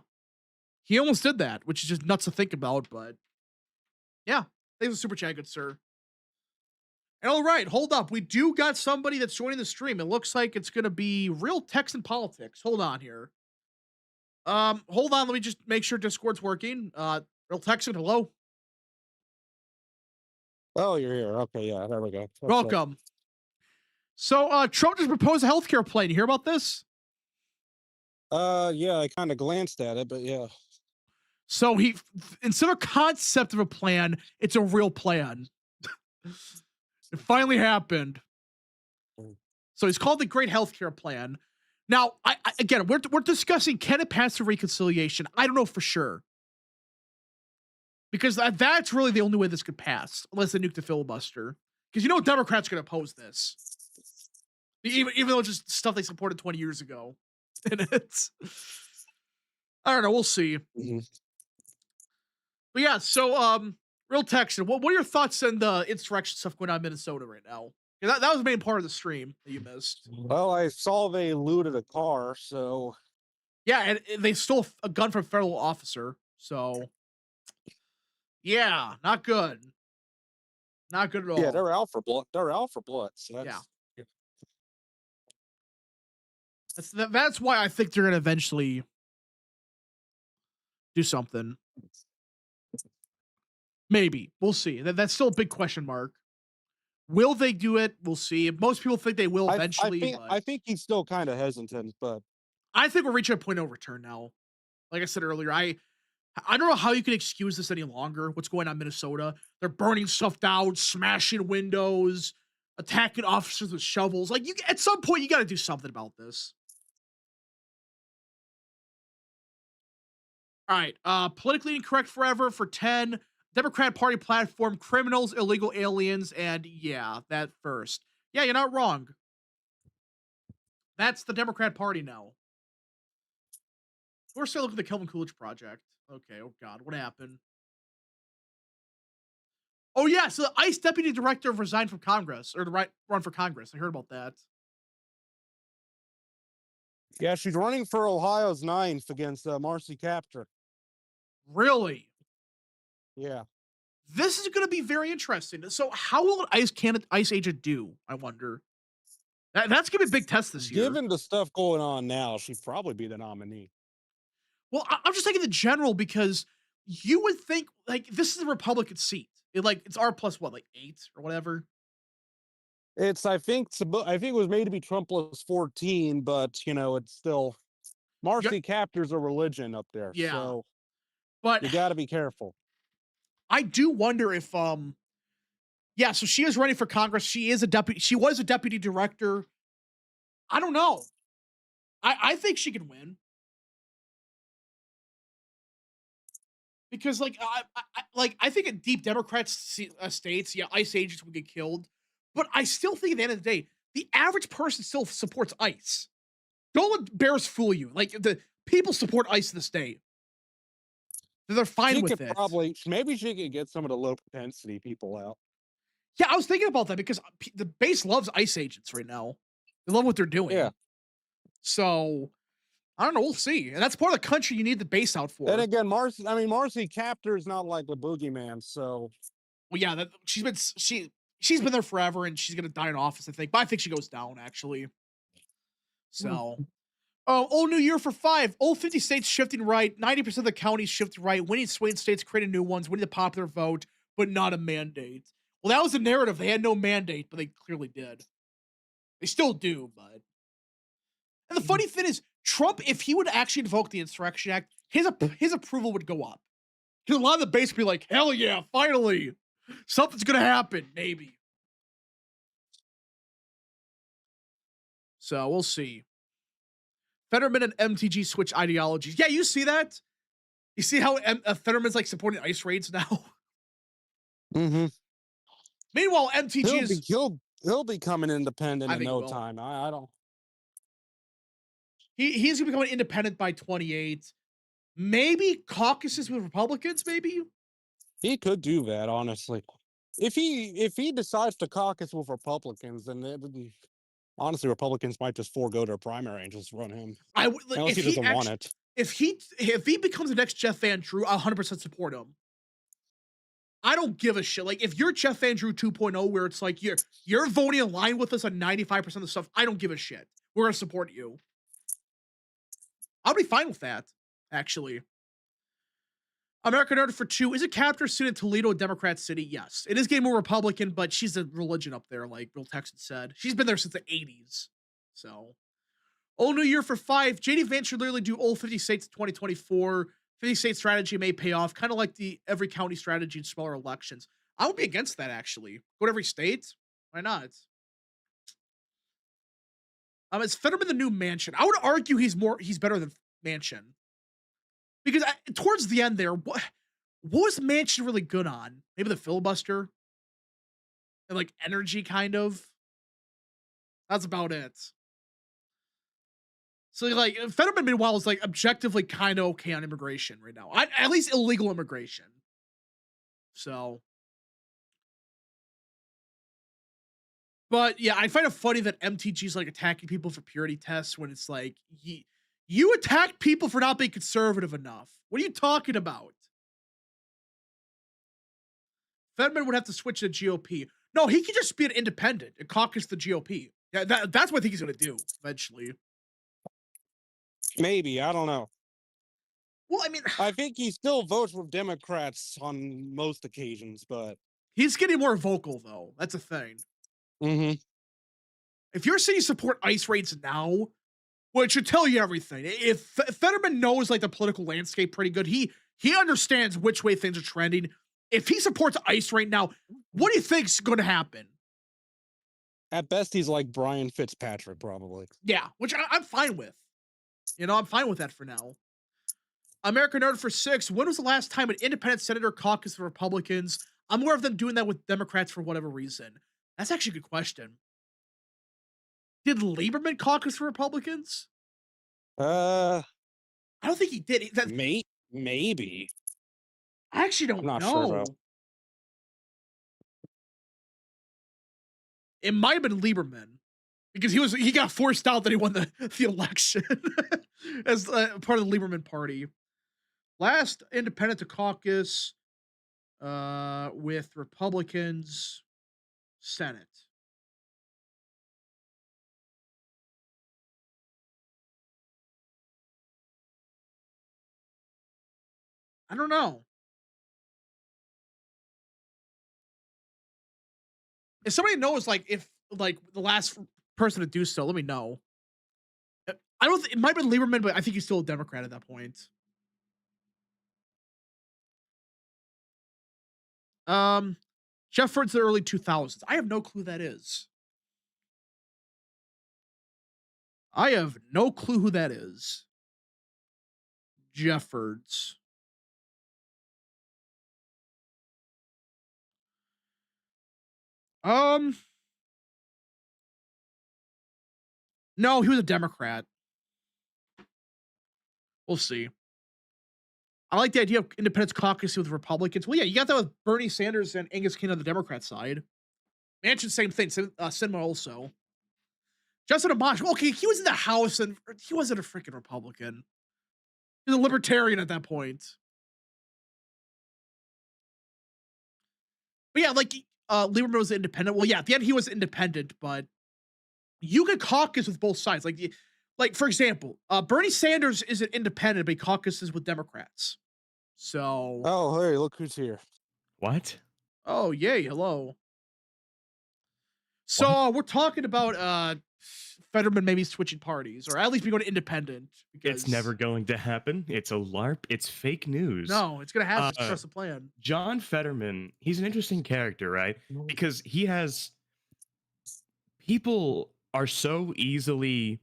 He almost did that, which is just nuts to think about, but yeah. Thanks for super chat, good sir. And all right, hold up. We do got somebody that's joining the stream. It looks like it's going to be Real Texan Politics. Hold on here. Hold on. Let me just make sure Discord's working. Real Texan, hello. Oh, you're here. Okay, yeah, there we go. Welcome. So, Trump just proposed a healthcare plan. You hear about this? Yeah, I kind of glanced at it, but yeah. So instead of a concept of a plan, it's a real plan. It finally happened. So he's called the Great Healthcare Plan. Now, again, we're discussing, can it pass through reconciliation? I don't know for sure. Because that's really the only way this could pass, unless they nuke the filibuster. Because Democrats are going to oppose this. Even though it's just stuff they supported 20 years ago. And it's, I don't know, we'll see. Mm-hmm. But yeah, so Real Texan, what are your thoughts on the insurrection stuff going on in Minnesota right now? That was the main part of the stream that you missed. Well, I saw they looted a car, so yeah, and they stole a gun from a federal officer. So yeah, not good. Not good at all. Yeah, they're out for blood. They're out for blood. So that's why I think they're gonna eventually do something. Maybe. We'll see. That's still a big question mark. Will they do it? We'll see. Most people think they will eventually. I think he's still kind of hesitant, but I think we're reaching a point of return now. Like I said earlier, I don't know how you can excuse this any longer. What's going on in Minnesota? They're burning stuff down, smashing windows, attacking officers with shovels. Like, you at some point, you got to do something about this. All right. Politically incorrect forever for 10. Democrat Party platform, criminals, illegal aliens, and yeah, that first. Yeah, you're not wrong. That's the Democrat Party now. We're still looking at the Kelvin Coolidge project. Okay, oh God, what happened? Oh yeah, so the ICE deputy director resigned from Congress, or the right run for Congress. I heard about that. Yeah, she's running for Ohio's 9th against Marcy Kaptur. Really? Yeah. This is going to be very interesting. So, how will an ICE agent do? I wonder. That's going to be a big test this year. Given the stuff going on now, she'd probably be the nominee. Well, I'm just thinking in general because you would think like this is a Republican seat. It's R plus what, like 8 or whatever. I think it was made to be Trump plus 14, but it's still Marcy Kaptur's a religion up there, Yeah, so but you got to be careful. I do wonder if yeah, so she is running for Congress. She was a deputy director. I don't know. I think she can win. Because I think in deep Democrat states, yeah, ICE agents would get killed, but I still think at the end of the day, the average person still supports ICE. Don't let bears fool you. Like the people support ICE in the state. They're fine with it. Maybe she could get some of the low propensity people out. Yeah, I was thinking about that because the base loves ICE agents right now. They love what they're doing. Yeah. So I don't know. We'll see. And that's part of the country you need the base out for. And again, Marcy Kaptur is not like the boogeyman, so. Well, yeah, she's been there forever, and she's gonna die in office, I think. But I think she goes down actually. So, old new year for 5. Old 50 states shifting right. 90% of the counties shift right. Winning swing states, creating new ones. Winning the popular vote, but not a mandate. Well, that was the narrative. They had no mandate, but they clearly did. They still do, but. And the funny thing is, Trump, if he would actually invoke the Insurrection Act, his approval would go up. Because a lot of the base would be like, hell yeah, finally. Something's going to happen, maybe. So we'll see. Fetterman and MTG switch ideologies. Yeah, you see that? You see how Fetterman's like supporting ICE raids now? Mm-hmm. Meanwhile, MTG he'll be coming independent in no will. time. I don't. He's gonna become independent by 28. Maybe caucuses with Republicans. Maybe he could do that. Honestly, if he decides to caucus with Republicans, then honestly, Republicans might just forego their primary and just run him. Unless he doesn't want it. If he becomes the next Jeff Van Drew, I'll 100% support him. I don't give a shit. Like, if you're Jeff Van Drew 2.0, where it's like you're voting in line with us on 95% of the stuff, I don't give a shit. We're gonna support you. I'll be fine with that, actually. American Art for 2. Is a Kaptur student Toledo a Democrat city? Yes. It is getting more Republican, but she's a religion up there, like Bill Texan said. She's been there since the 80s. So, old new year for 5. JD Vance should literally do all 50 states in 2024. 50 state strategy may pay off, kind of like the every county strategy in smaller elections. I would be against that, actually. Go to every state. Why not? Is Fetterman the new Manchin? I would argue he's better than Manchin. Because towards the end there, what was Manchin really good on? Maybe the filibuster? And like energy, kind of? That's about it. So like Fetterman, meanwhile, is like objectively kind of okay on immigration right now. At least illegal immigration. So. But yeah, I find it funny that MTG's like attacking people for purity tests when it's like, you attack people for not being conservative enough. What are you talking about? Fetterman would have to switch to the GOP. No, he could just be an independent and caucus the GOP. Yeah, that's what I think he's going to do eventually. Maybe. I don't know. Well, I mean, I think he still votes with Democrats on most occasions, but he's getting more vocal, though. That's a thing. Mm-hmm. If you're saying you support ICE raids now, well, it should tell you everything. If Fetterman knows like the political landscape pretty good, he understands which way things are trending. If he supports ICE right now, what do you think's going to happen? At best, he's like Brian Fitzpatrick, probably. Yeah, which I'm fine with. You know, I'm fine with that for now. American Nerd for 6. When was the last time an independent senator caucused with Republicans? I'm aware of them doing that with Democrats for whatever reason. That's actually a good question. Did Lieberman caucus for Republicans? Uh, I don't think he did. maybe. I actually I'm don't not sure though. know. It might have been Lieberman because he got forced out that he won the election as part of the Lieberman party. Last independent to caucus with Republicans Senate. I don't know. If somebody knows, like, if like the last person to do so, let me know. I don't. It might have been Lieberman, but I think he's still a Democrat at that point. Um, Jeffords, the early 2000s. I have no clue who that is. I have no clue who that is. Jeffords. Um, no, he was a Democrat. We'll see. I like the idea of independents caucusing with Republicans. Well, yeah, you got that with Bernie Sanders and Angus King on the Democrat side. Manchin, same thing. Sinema also. Justin Amash. Okay, he was in the House and he wasn't a freaking Republican. He was a libertarian at that point. But yeah, like Lieberman was independent. Well, yeah, at the end he was independent, but you could caucus with both sides. Like for example, Bernie Sanders is an independent, but he caucuses with Democrats. So, Oh, hey, look who's here. What? oh yay, hello. So What? we're talking about Fetterman maybe switching parties, or at least be going to independent. Because It's never going to happen. It's a LARP. It's fake news. No, it's gonna happen. Uh, Trust the plan. John Fetterman, he's an interesting character, right? Because he has people are so easily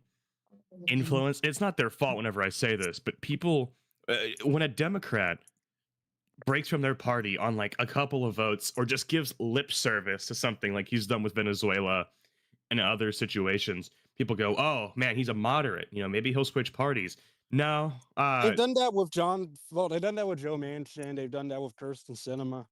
influenced. It's not their fault whenever I say this, but people, when a Democrat breaks from their party on like a couple of votes or just gives lip service to something like he's done with Venezuela and other situations, people go, "Oh man, he's a moderate. You know, maybe he'll switch parties." No, They've done that with they've done that with Joe Manchin. They've done that with Kirsten Sinema.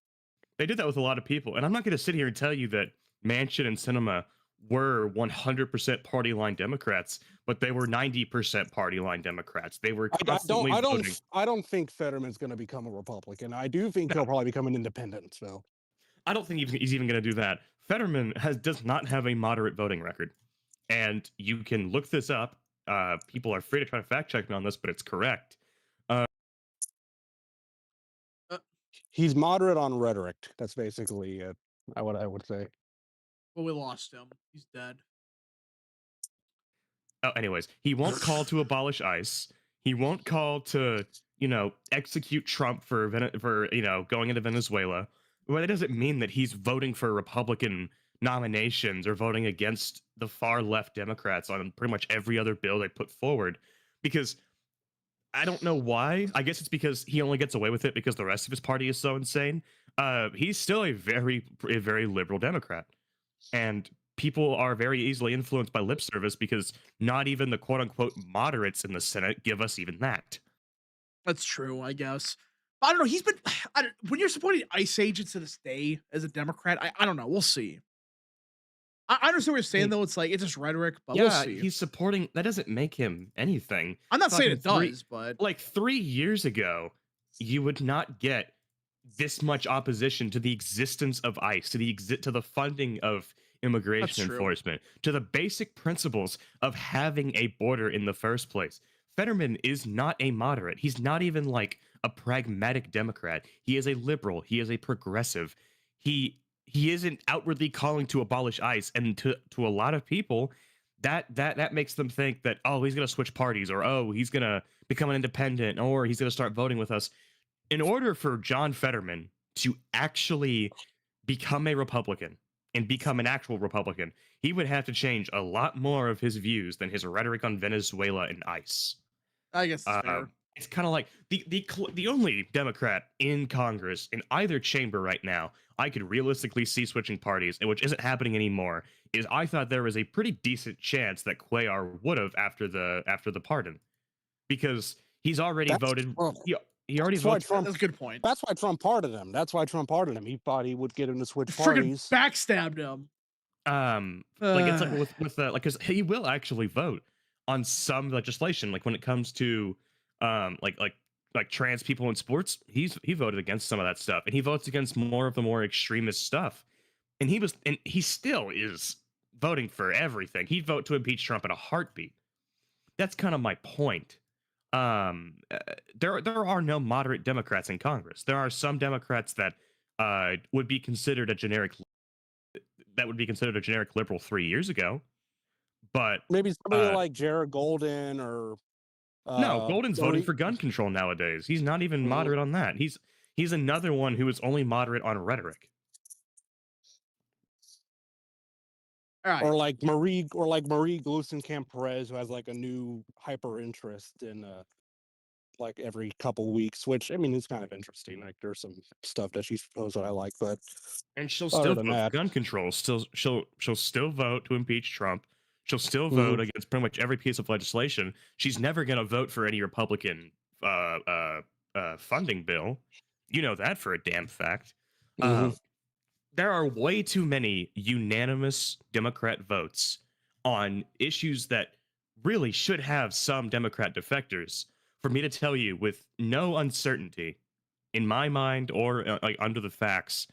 they did that with a lot of people, and I'm not going to sit here and tell you that Manchin and Cinema were 100% party line Democrats, but they were 90% party line Democrats. They were constantly voting. I don't think Fetterman's going to become a Republican. I do think he'll probably become an independent. So I don't think he's even going to do that. Fetterman does not have a moderate voting record, and you can look this up. People are free to try to fact check me on this, but it's correct. he's moderate on rhetoric. That's basically what I would say. Well, we lost him. He's dead. Oh, anyways, he won't call to abolish ICE. He won't call to, execute Trump for going into Venezuela. Well, that doesn't mean that he's voting for Republican nominations or voting against the far left Democrats on pretty much every other bill they put forward. Because I don't know why. I guess it's because he only gets away with it because the rest of his party is so insane. He's still a very liberal Democrat, and people are very easily influenced by lip service because not even the quote unquote moderates in the Senate give us even that. That's true, I guess. But I don't know. He's been when you're supporting ICE agents to this day as a Democrat. I don't know. We'll see. I understand what you're saying, though. It's like it's just rhetoric, but we'll Yeah, see. he's supporting. That doesn't make him anything. I'm not saying it Fucking does, but like 3 years ago, you would not get this much opposition to the existence of ICE, to the funding of immigration true. enforcement, to the basic principles of having a border in the first place. Fetterman is not a moderate. He's not even like a pragmatic Democrat. He is a liberal. He is a progressive. He isn't outwardly calling to abolish ICE, and to a lot of people, that makes them think that, oh, he's going to switch parties, or oh, he's going to become an independent, or he's going to start voting with us. In order for John Fetterman to actually become a Republican, and become an actual Republican, he would have to change a lot more of his views than his rhetoric on Venezuela and ICE. I guess it's fair. It's kind of like the only Democrat in Congress in either chamber right now I could realistically see switching parties, and which isn't happening anymore. Is I thought there was a pretty decent chance that Cuellar would have after the pardon, because he's already voted. He already voted. That's a good point. That's why Trump pardoned him. That's why Trump pardoned him. He thought he would get him to switch Freaking parties. backstabbed him. Like it's like with like, because he will actually vote on some legislation, like when it comes to like trans people in sports. He voted against some of that stuff, and he votes against more of the more extremist stuff. And he still is voting for everything. He'd vote to impeach Trump in a heartbeat. That's kind of my point. There are no moderate Democrats in Congress. There are some Democrats that would be considered a generic liberal 3 years ago, but maybe somebody like Jared Golden or no, Golden's voting for gun control nowadays. He's not even moderate on that. He's another one who is only moderate on rhetoric. All right. Or like Marie Glusenkamp Perez, who has like a new hyper interest in like every couple weeks, which I mean is kind of interesting. Like there's some stuff that she's proposed that I like, but and she'll still vote for gun control. She'll still vote to impeach Trump. She'll still vote against pretty much every piece of legislation. She's never going to vote for any Republican funding bill. You know that for a damn fact. There are way too many unanimous Democrat votes on issues that really should have some Democrat defectors for me to tell you with no uncertainty in my mind or like under the facts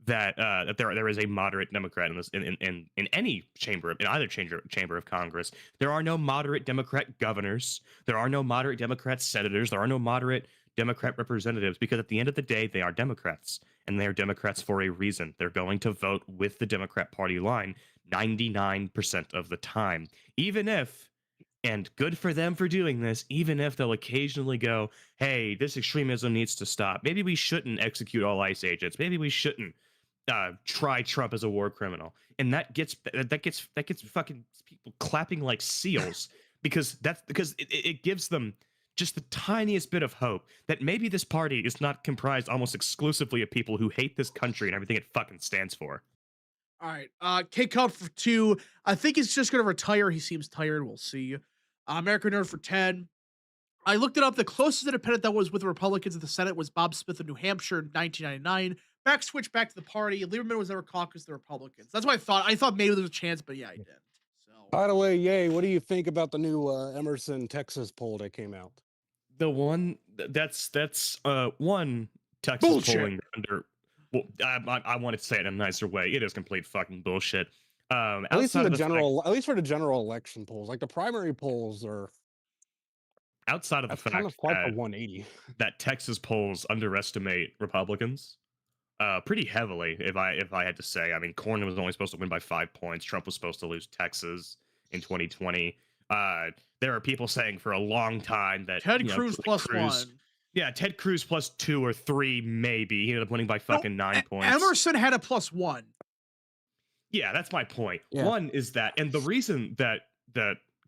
that there is a moderate Democrat in this in any chamber, in either chamber of Congress. There are no moderate Democrat governors. There are no moderate Democrat senators. There are no moderate Democrat representatives, because at the end of the day, they are Democrats, and they are Democrats for a reason. They're going to vote with the Democrat Party line 99% of the time, even if, and good for them for doing this, even if they'll occasionally go, hey, this extremism needs to stop. Maybe we shouldn't execute all ICE agents. Maybe we shouldn't try Trump as a war criminal. And that gets fucking people clapping like seals because it gives them just the tiniest bit of hope that maybe this party is not comprised almost exclusively of people who hate this country and everything it fucking stands for. All right. K Cup for 2. I think he's just going to retire. He seems tired. We'll see. American Nerd for 10. I looked it up. The closest independent that was with the Republicans in the Senate was Bob Smith of New Hampshire in 1999. Switched back to the party. Lieberman was never caucused the Republicans. That's what I thought. I thought maybe there was a chance, but yeah, I didn't. So, by the way, yay, what do you think about the new Emerson, Texas poll that came out? The one that's one Texas bullshit. Polling under. Well, I wanted to say it in a nicer way. It is complete fucking bullshit. At least for the general election polls, like the primary polls are. Outside of the fact kind of quite a 180 that Texas polls underestimate Republicans pretty heavily, if I had to say. I mean, Cornyn was only supposed to win by 5 points. Trump was supposed to lose Texas in 2020. There are people saying for a long time that Ted Cruz plus 1. Yeah, Ted Cruz plus 2 or 3, maybe. He ended up winning by fucking 9 points. Emerson had a plus 1. Yeah, that's my point. Yeah. One is that, and the reason that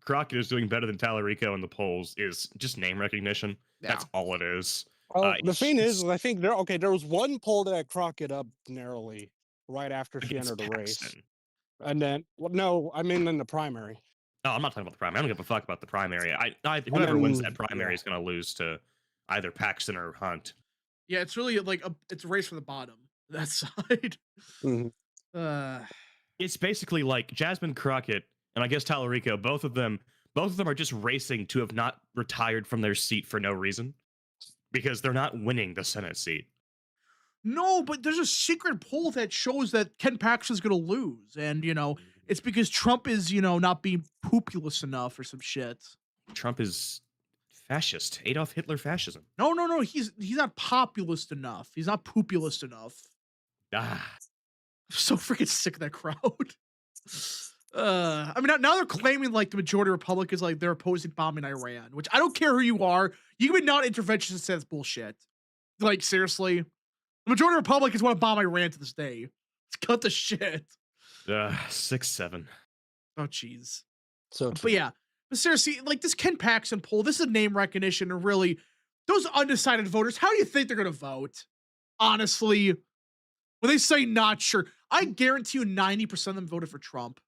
Crockett is doing better than Tallarico in the polls is just name recognition. Yeah. That's all it is. The thing is, I think there was one poll that had Crockett up narrowly right after she entered the race. And then, no, I mean in the primary. No, I'm not talking about the primary. I don't give a fuck about the primary. Whoever wins that primary is going to lose to either Paxton or Hunt. Yeah, it's really like it's a race from the bottom. That side. It's basically like Jasmine Crockett and I guess Tallarico. Both of them are just racing to have not retired from their seat for no reason, because they're not winning the Senate seat. No, but there's a secret poll that shows that Ken Paxton's going to lose, and it's because Trump is not being populist enough or some shit. Trump is fascist. Adolf Hitler fascism. No. He's not populist enough. He's not populist enough. I'm so freaking sick of that crowd. I mean, now they're claiming like the majority of Republicans, like they're opposing bombing Iran, which I don't care who you are. You can be non-interventionist and say that's bullshit. Like, seriously. The majority of Republicans want to bomb Iran to this day. Let's cut the shit. 6-7. Oh, jeez. So But true. yeah, but seriously, like this Ken Paxton poll, this is name recognition, and really, those undecided voters, how do you think they're gonna vote? Honestly, when they say not sure, I guarantee you 90% of them voted for Trump.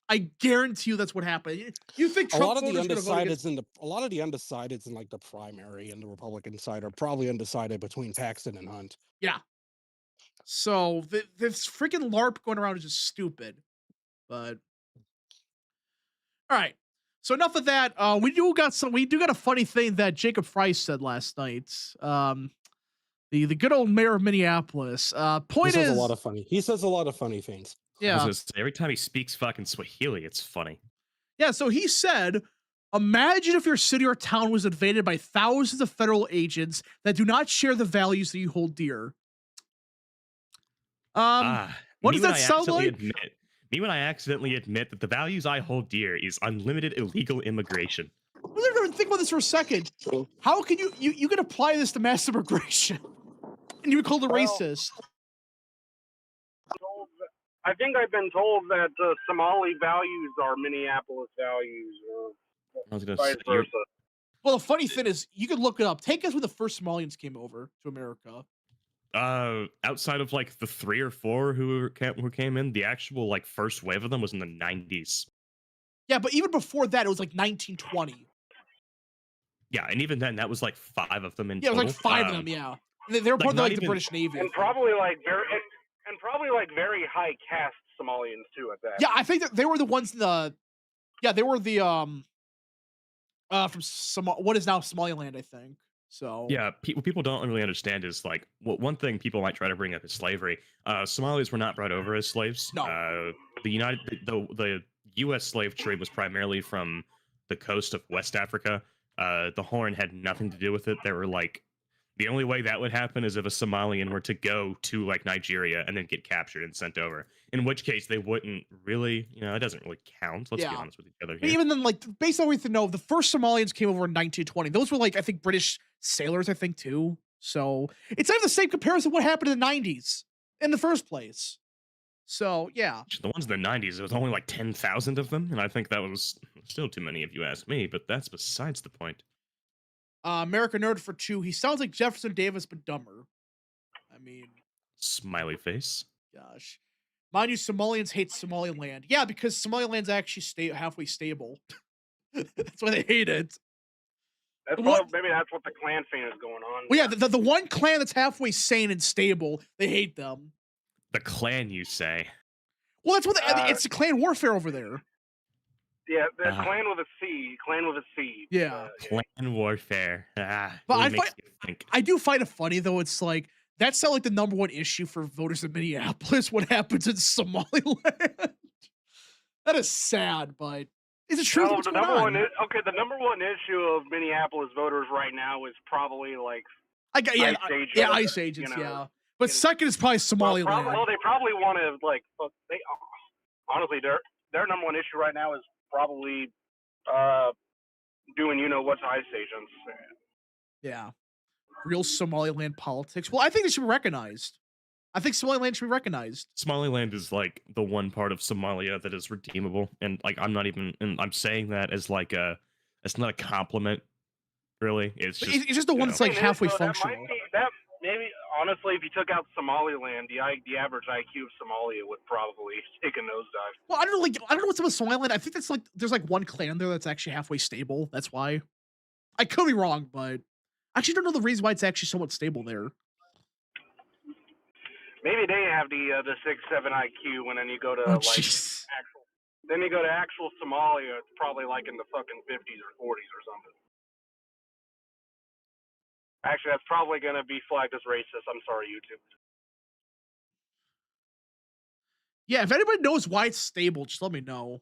I guarantee you that's what happened. You think A Trump lot of the voters are gonna vote against? undecideds in like the primary and the Republican side are probably undecided between Paxton and Hunt. Yeah. So this freaking LARP going around is just stupid. But all right. So enough of that. We do got a funny thing that Jacob Price said last night. The good old mayor of Minneapolis. Point is, He says a lot of funny things. yeah, Every time he speaks fucking Swahili, it's funny. yeah. So he said, imagine if your city or town was invaded by thousands of federal agents that do not share the values that you hold dear. What does that sound like? Me when I accidentally admit that the values I hold dear is unlimited illegal immigration. Think about this for a second. How can you can apply this to mass immigration, and you would call it racist? I think I've been told that Somali values are Minneapolis values, or vice versa. Well, the funny thing is, you could look it up. Take us when the first Somalians came over to America. Outside of like the 3 or 4 who came in, the actual like first wave of them was in the 90s. Yeah, but even before that, it was like 1920. Yeah, and even then, that was like 5 of them in total. Yeah, it was like 5 of them. Yeah, they were part of like the British Navy, and probably like very high caste Somalians too. At that. Yeah, I think that they were the ones they were the from what is now Somaliland, I think. So yeah, people don't really understand is like one thing people might try to bring up is slavery. Somalis were not brought over as slaves. No. The U.S. slave trade was primarily from the coast of West Africa. The Horn had nothing to do with it. They were like, the only way that would happen is if a Somalian were to go to like Nigeria and then get captured and sent over. In which case they wouldn't really, it doesn't really count. Let's be honest with each other here. But even then, like based on what we know, the first Somalians came over in 1920. Those were like I think British sailors, I think too. So it's not the same comparison what happened in the 90s in the first place. So yeah, the ones in the 90s, there was only like 10,000 of them, and I think that was still too many if you ask me. But that's besides the point. America Nerd for 2. He sounds like Jefferson Davis, but dumber. I mean, smiley face. Gosh, mind you, Somalians hate Somaliland. Yeah, because Somaliland's actually halfway stable. That's why they hate it. Maybe that's what the clan thing is going on. Well, yeah, the one clan that's halfway sane and stable, they hate them. The clan, you say? Well, that's what it's a clan warfare over there. Yeah, the clan with a C. Clan with a C. Yeah. Clan warfare. But I do find it funny though. It's like that's not like the number one issue for voters in Minneapolis. What happens in Somaliland? That is sad, but is it true? The number one issue of Minneapolis voters right now is probably like ICE agents. Yeah, but second is probably Somaliland. Well, they probably want to like. Honestly, their number one issue right now is probably doing what to ICE agents. Yeah, real Somaliland politics. Well, I think they should be recognized. I think Somaliland should be recognized. Somaliland is like the one part of Somalia that is redeemable, and like I'm saying that as like it's not a compliment, really. It's just the one that's like halfway functional. Maybe honestly, if you took out Somaliland, the average IQ of Somalia would probably take a nosedive. Well, I don't know what's up with Somaliland. I think that's like there's like one clan there that's actually halfway stable. That's why. I could be wrong, but I actually don't know the reason why it's actually somewhat stable there. Maybe they have the 6-7 IQ when then you go to actual Somalia. It's probably like in the fucking 50s or 40s or something. Actually, that's probably going to be flagged as racist. I'm sorry, YouTube. Yeah, if anybody knows why it's stable, just let me know.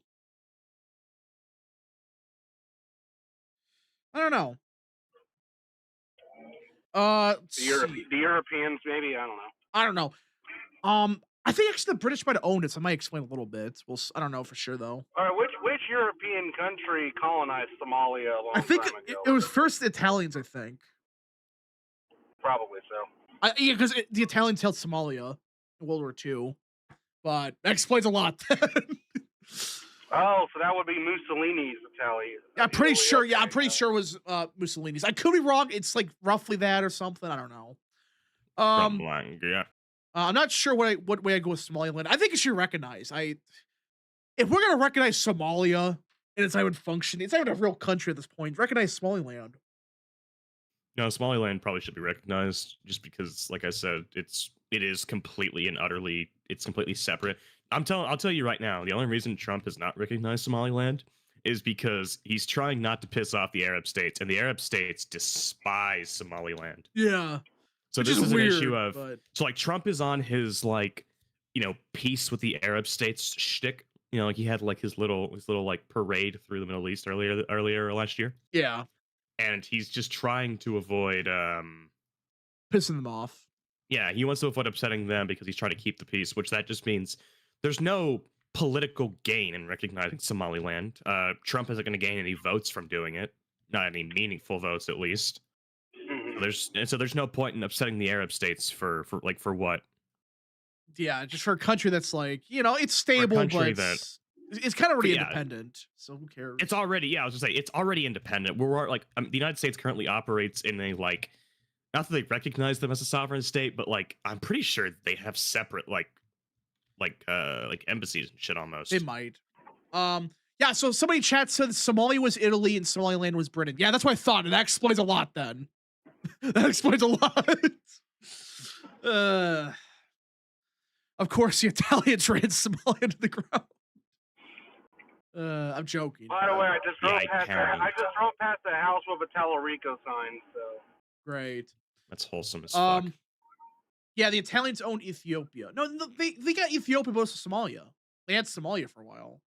I don't know. The Europeans, maybe. I don't know. I think actually the British might have owned it, so I might explain a little bit. Well, I don't know for sure though. All right, which European country colonized Somalia a long time ago? It was first the Italians, I think. Probably so. Yeah, because the Italians held Somalia in World War II. but that explains a lot. Oh, so that would be Mussolini's Italy. I'm pretty sure. Okay, Yeah, I'm pretty sure it was Mussolini's. I could be wrong. It's like roughly that or something. I don't know. Yeah. I'm not sure what way I go with Somaliland. I think it should recognize. If we're gonna recognize Somalia and it's not even functioning, it's not even a real country at this point. Recognize Somaliland. No, Somaliland probably should be recognized just because, like I said, it is completely and utterly it's completely separate. I'll tell you right now, the only reason Trump has not recognized Somaliland is because he's trying not to piss off the Arab states, and the Arab states despise Somaliland. Yeah. So Which this is weird, an issue of but... so like Trump is on his like, peace with the Arab states shtick. Like he had like his little like parade through the Middle East earlier last year. Yeah. And he's just trying to avoid pissing them off. Yeah, he wants to avoid upsetting them because he's trying to keep the peace, which that just means there's no political gain in recognizing Somaliland. Trump isn't going to gain any votes from doing it, not any meaningful votes at least. So there's no point in upsetting the Arab states for what? Yeah, just for a country that's like, it's stable, but it's kind of already independent. So who cares? It's already, I was just saying, it's already independent. We're like, the United States currently operates in a like, not that they recognize them as a sovereign state, but like, I'm pretty sure they have separate like embassies and shit almost. They might. Yeah. So somebody in chat said Somalia was Italy and Somaliland was Britain. Yeah, that's what I thought, and that explains a lot. Then that explains a lot. Of course, the Italians ran Somalia to the ground. I'm joking. By the way, I just drove past the house with a Tellurico sign. So great. That's wholesome as fuck. Yeah, the Italians own Ethiopia. No, they got Ethiopia, but also Somalia. They had Somalia for a while.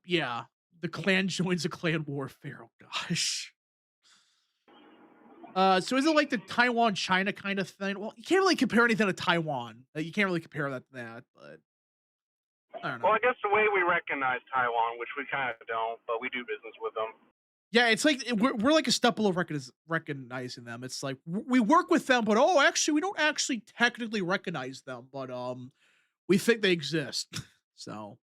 Yeah. The clan joins a clan warfare. Oh gosh. So is it like the Taiwan-China kind of thing? Well, you can't really compare anything to Taiwan. You can't really compare that to that, but I don't know. Well, I guess the way we recognize Taiwan, which we kind of don't, but we do business with them. Yeah, it's like we're like a step below recognizing them. It's like we work with them, but actually we don't actually technically recognize them, but we think they exist. So,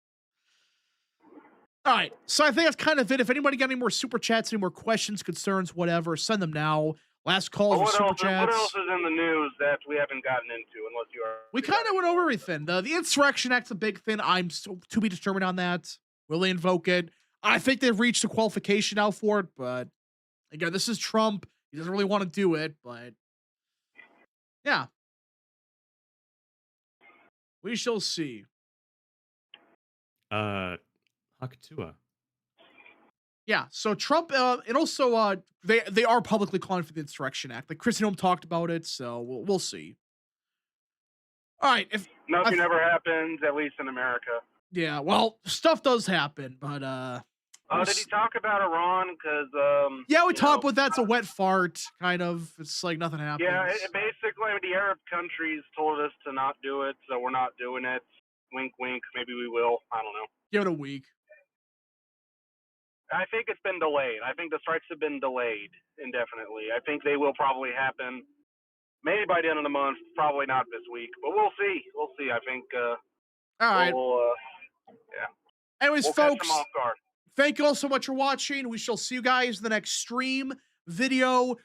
all right. So I think that's kind of it. If anybody got any more super chats, any more questions, concerns, whatever, send them now. Last call for super chats. What else is in the news that we haven't gotten into? Unless you are. We kind of went over everything. The Insurrection Act's a big thing. I'm so to be determined on that. Will they invoke it? I think they've reached a qualification now for it, but again, this is Trump. He doesn't really want to do it, but yeah. We shall see. Hakatua. Yeah, so Trump, and also they are publicly calling for the Insurrection Act. Like Chris Noam talked about it, so we'll see. All right, if nothing ever happens, at least in America. Yeah, well, stuff does happen, but did he talk about Iran? Because yeah, we talked about that's a wet fart, kind of. It's like nothing happens. Yeah, basically, the Arab countries told us to not do it, so we're not doing it. Wink, wink. Maybe we will. I don't know. Give it a week. I think it's been delayed. I think the strikes have been delayed indefinitely. I think they will probably happen maybe by the end of the month. Probably not this week, but we'll see. We'll see. I think. All right. Yeah. Anyways, we'll folks, catch them off guard. Thank you all so much for watching. We shall see you guys in the next stream, video,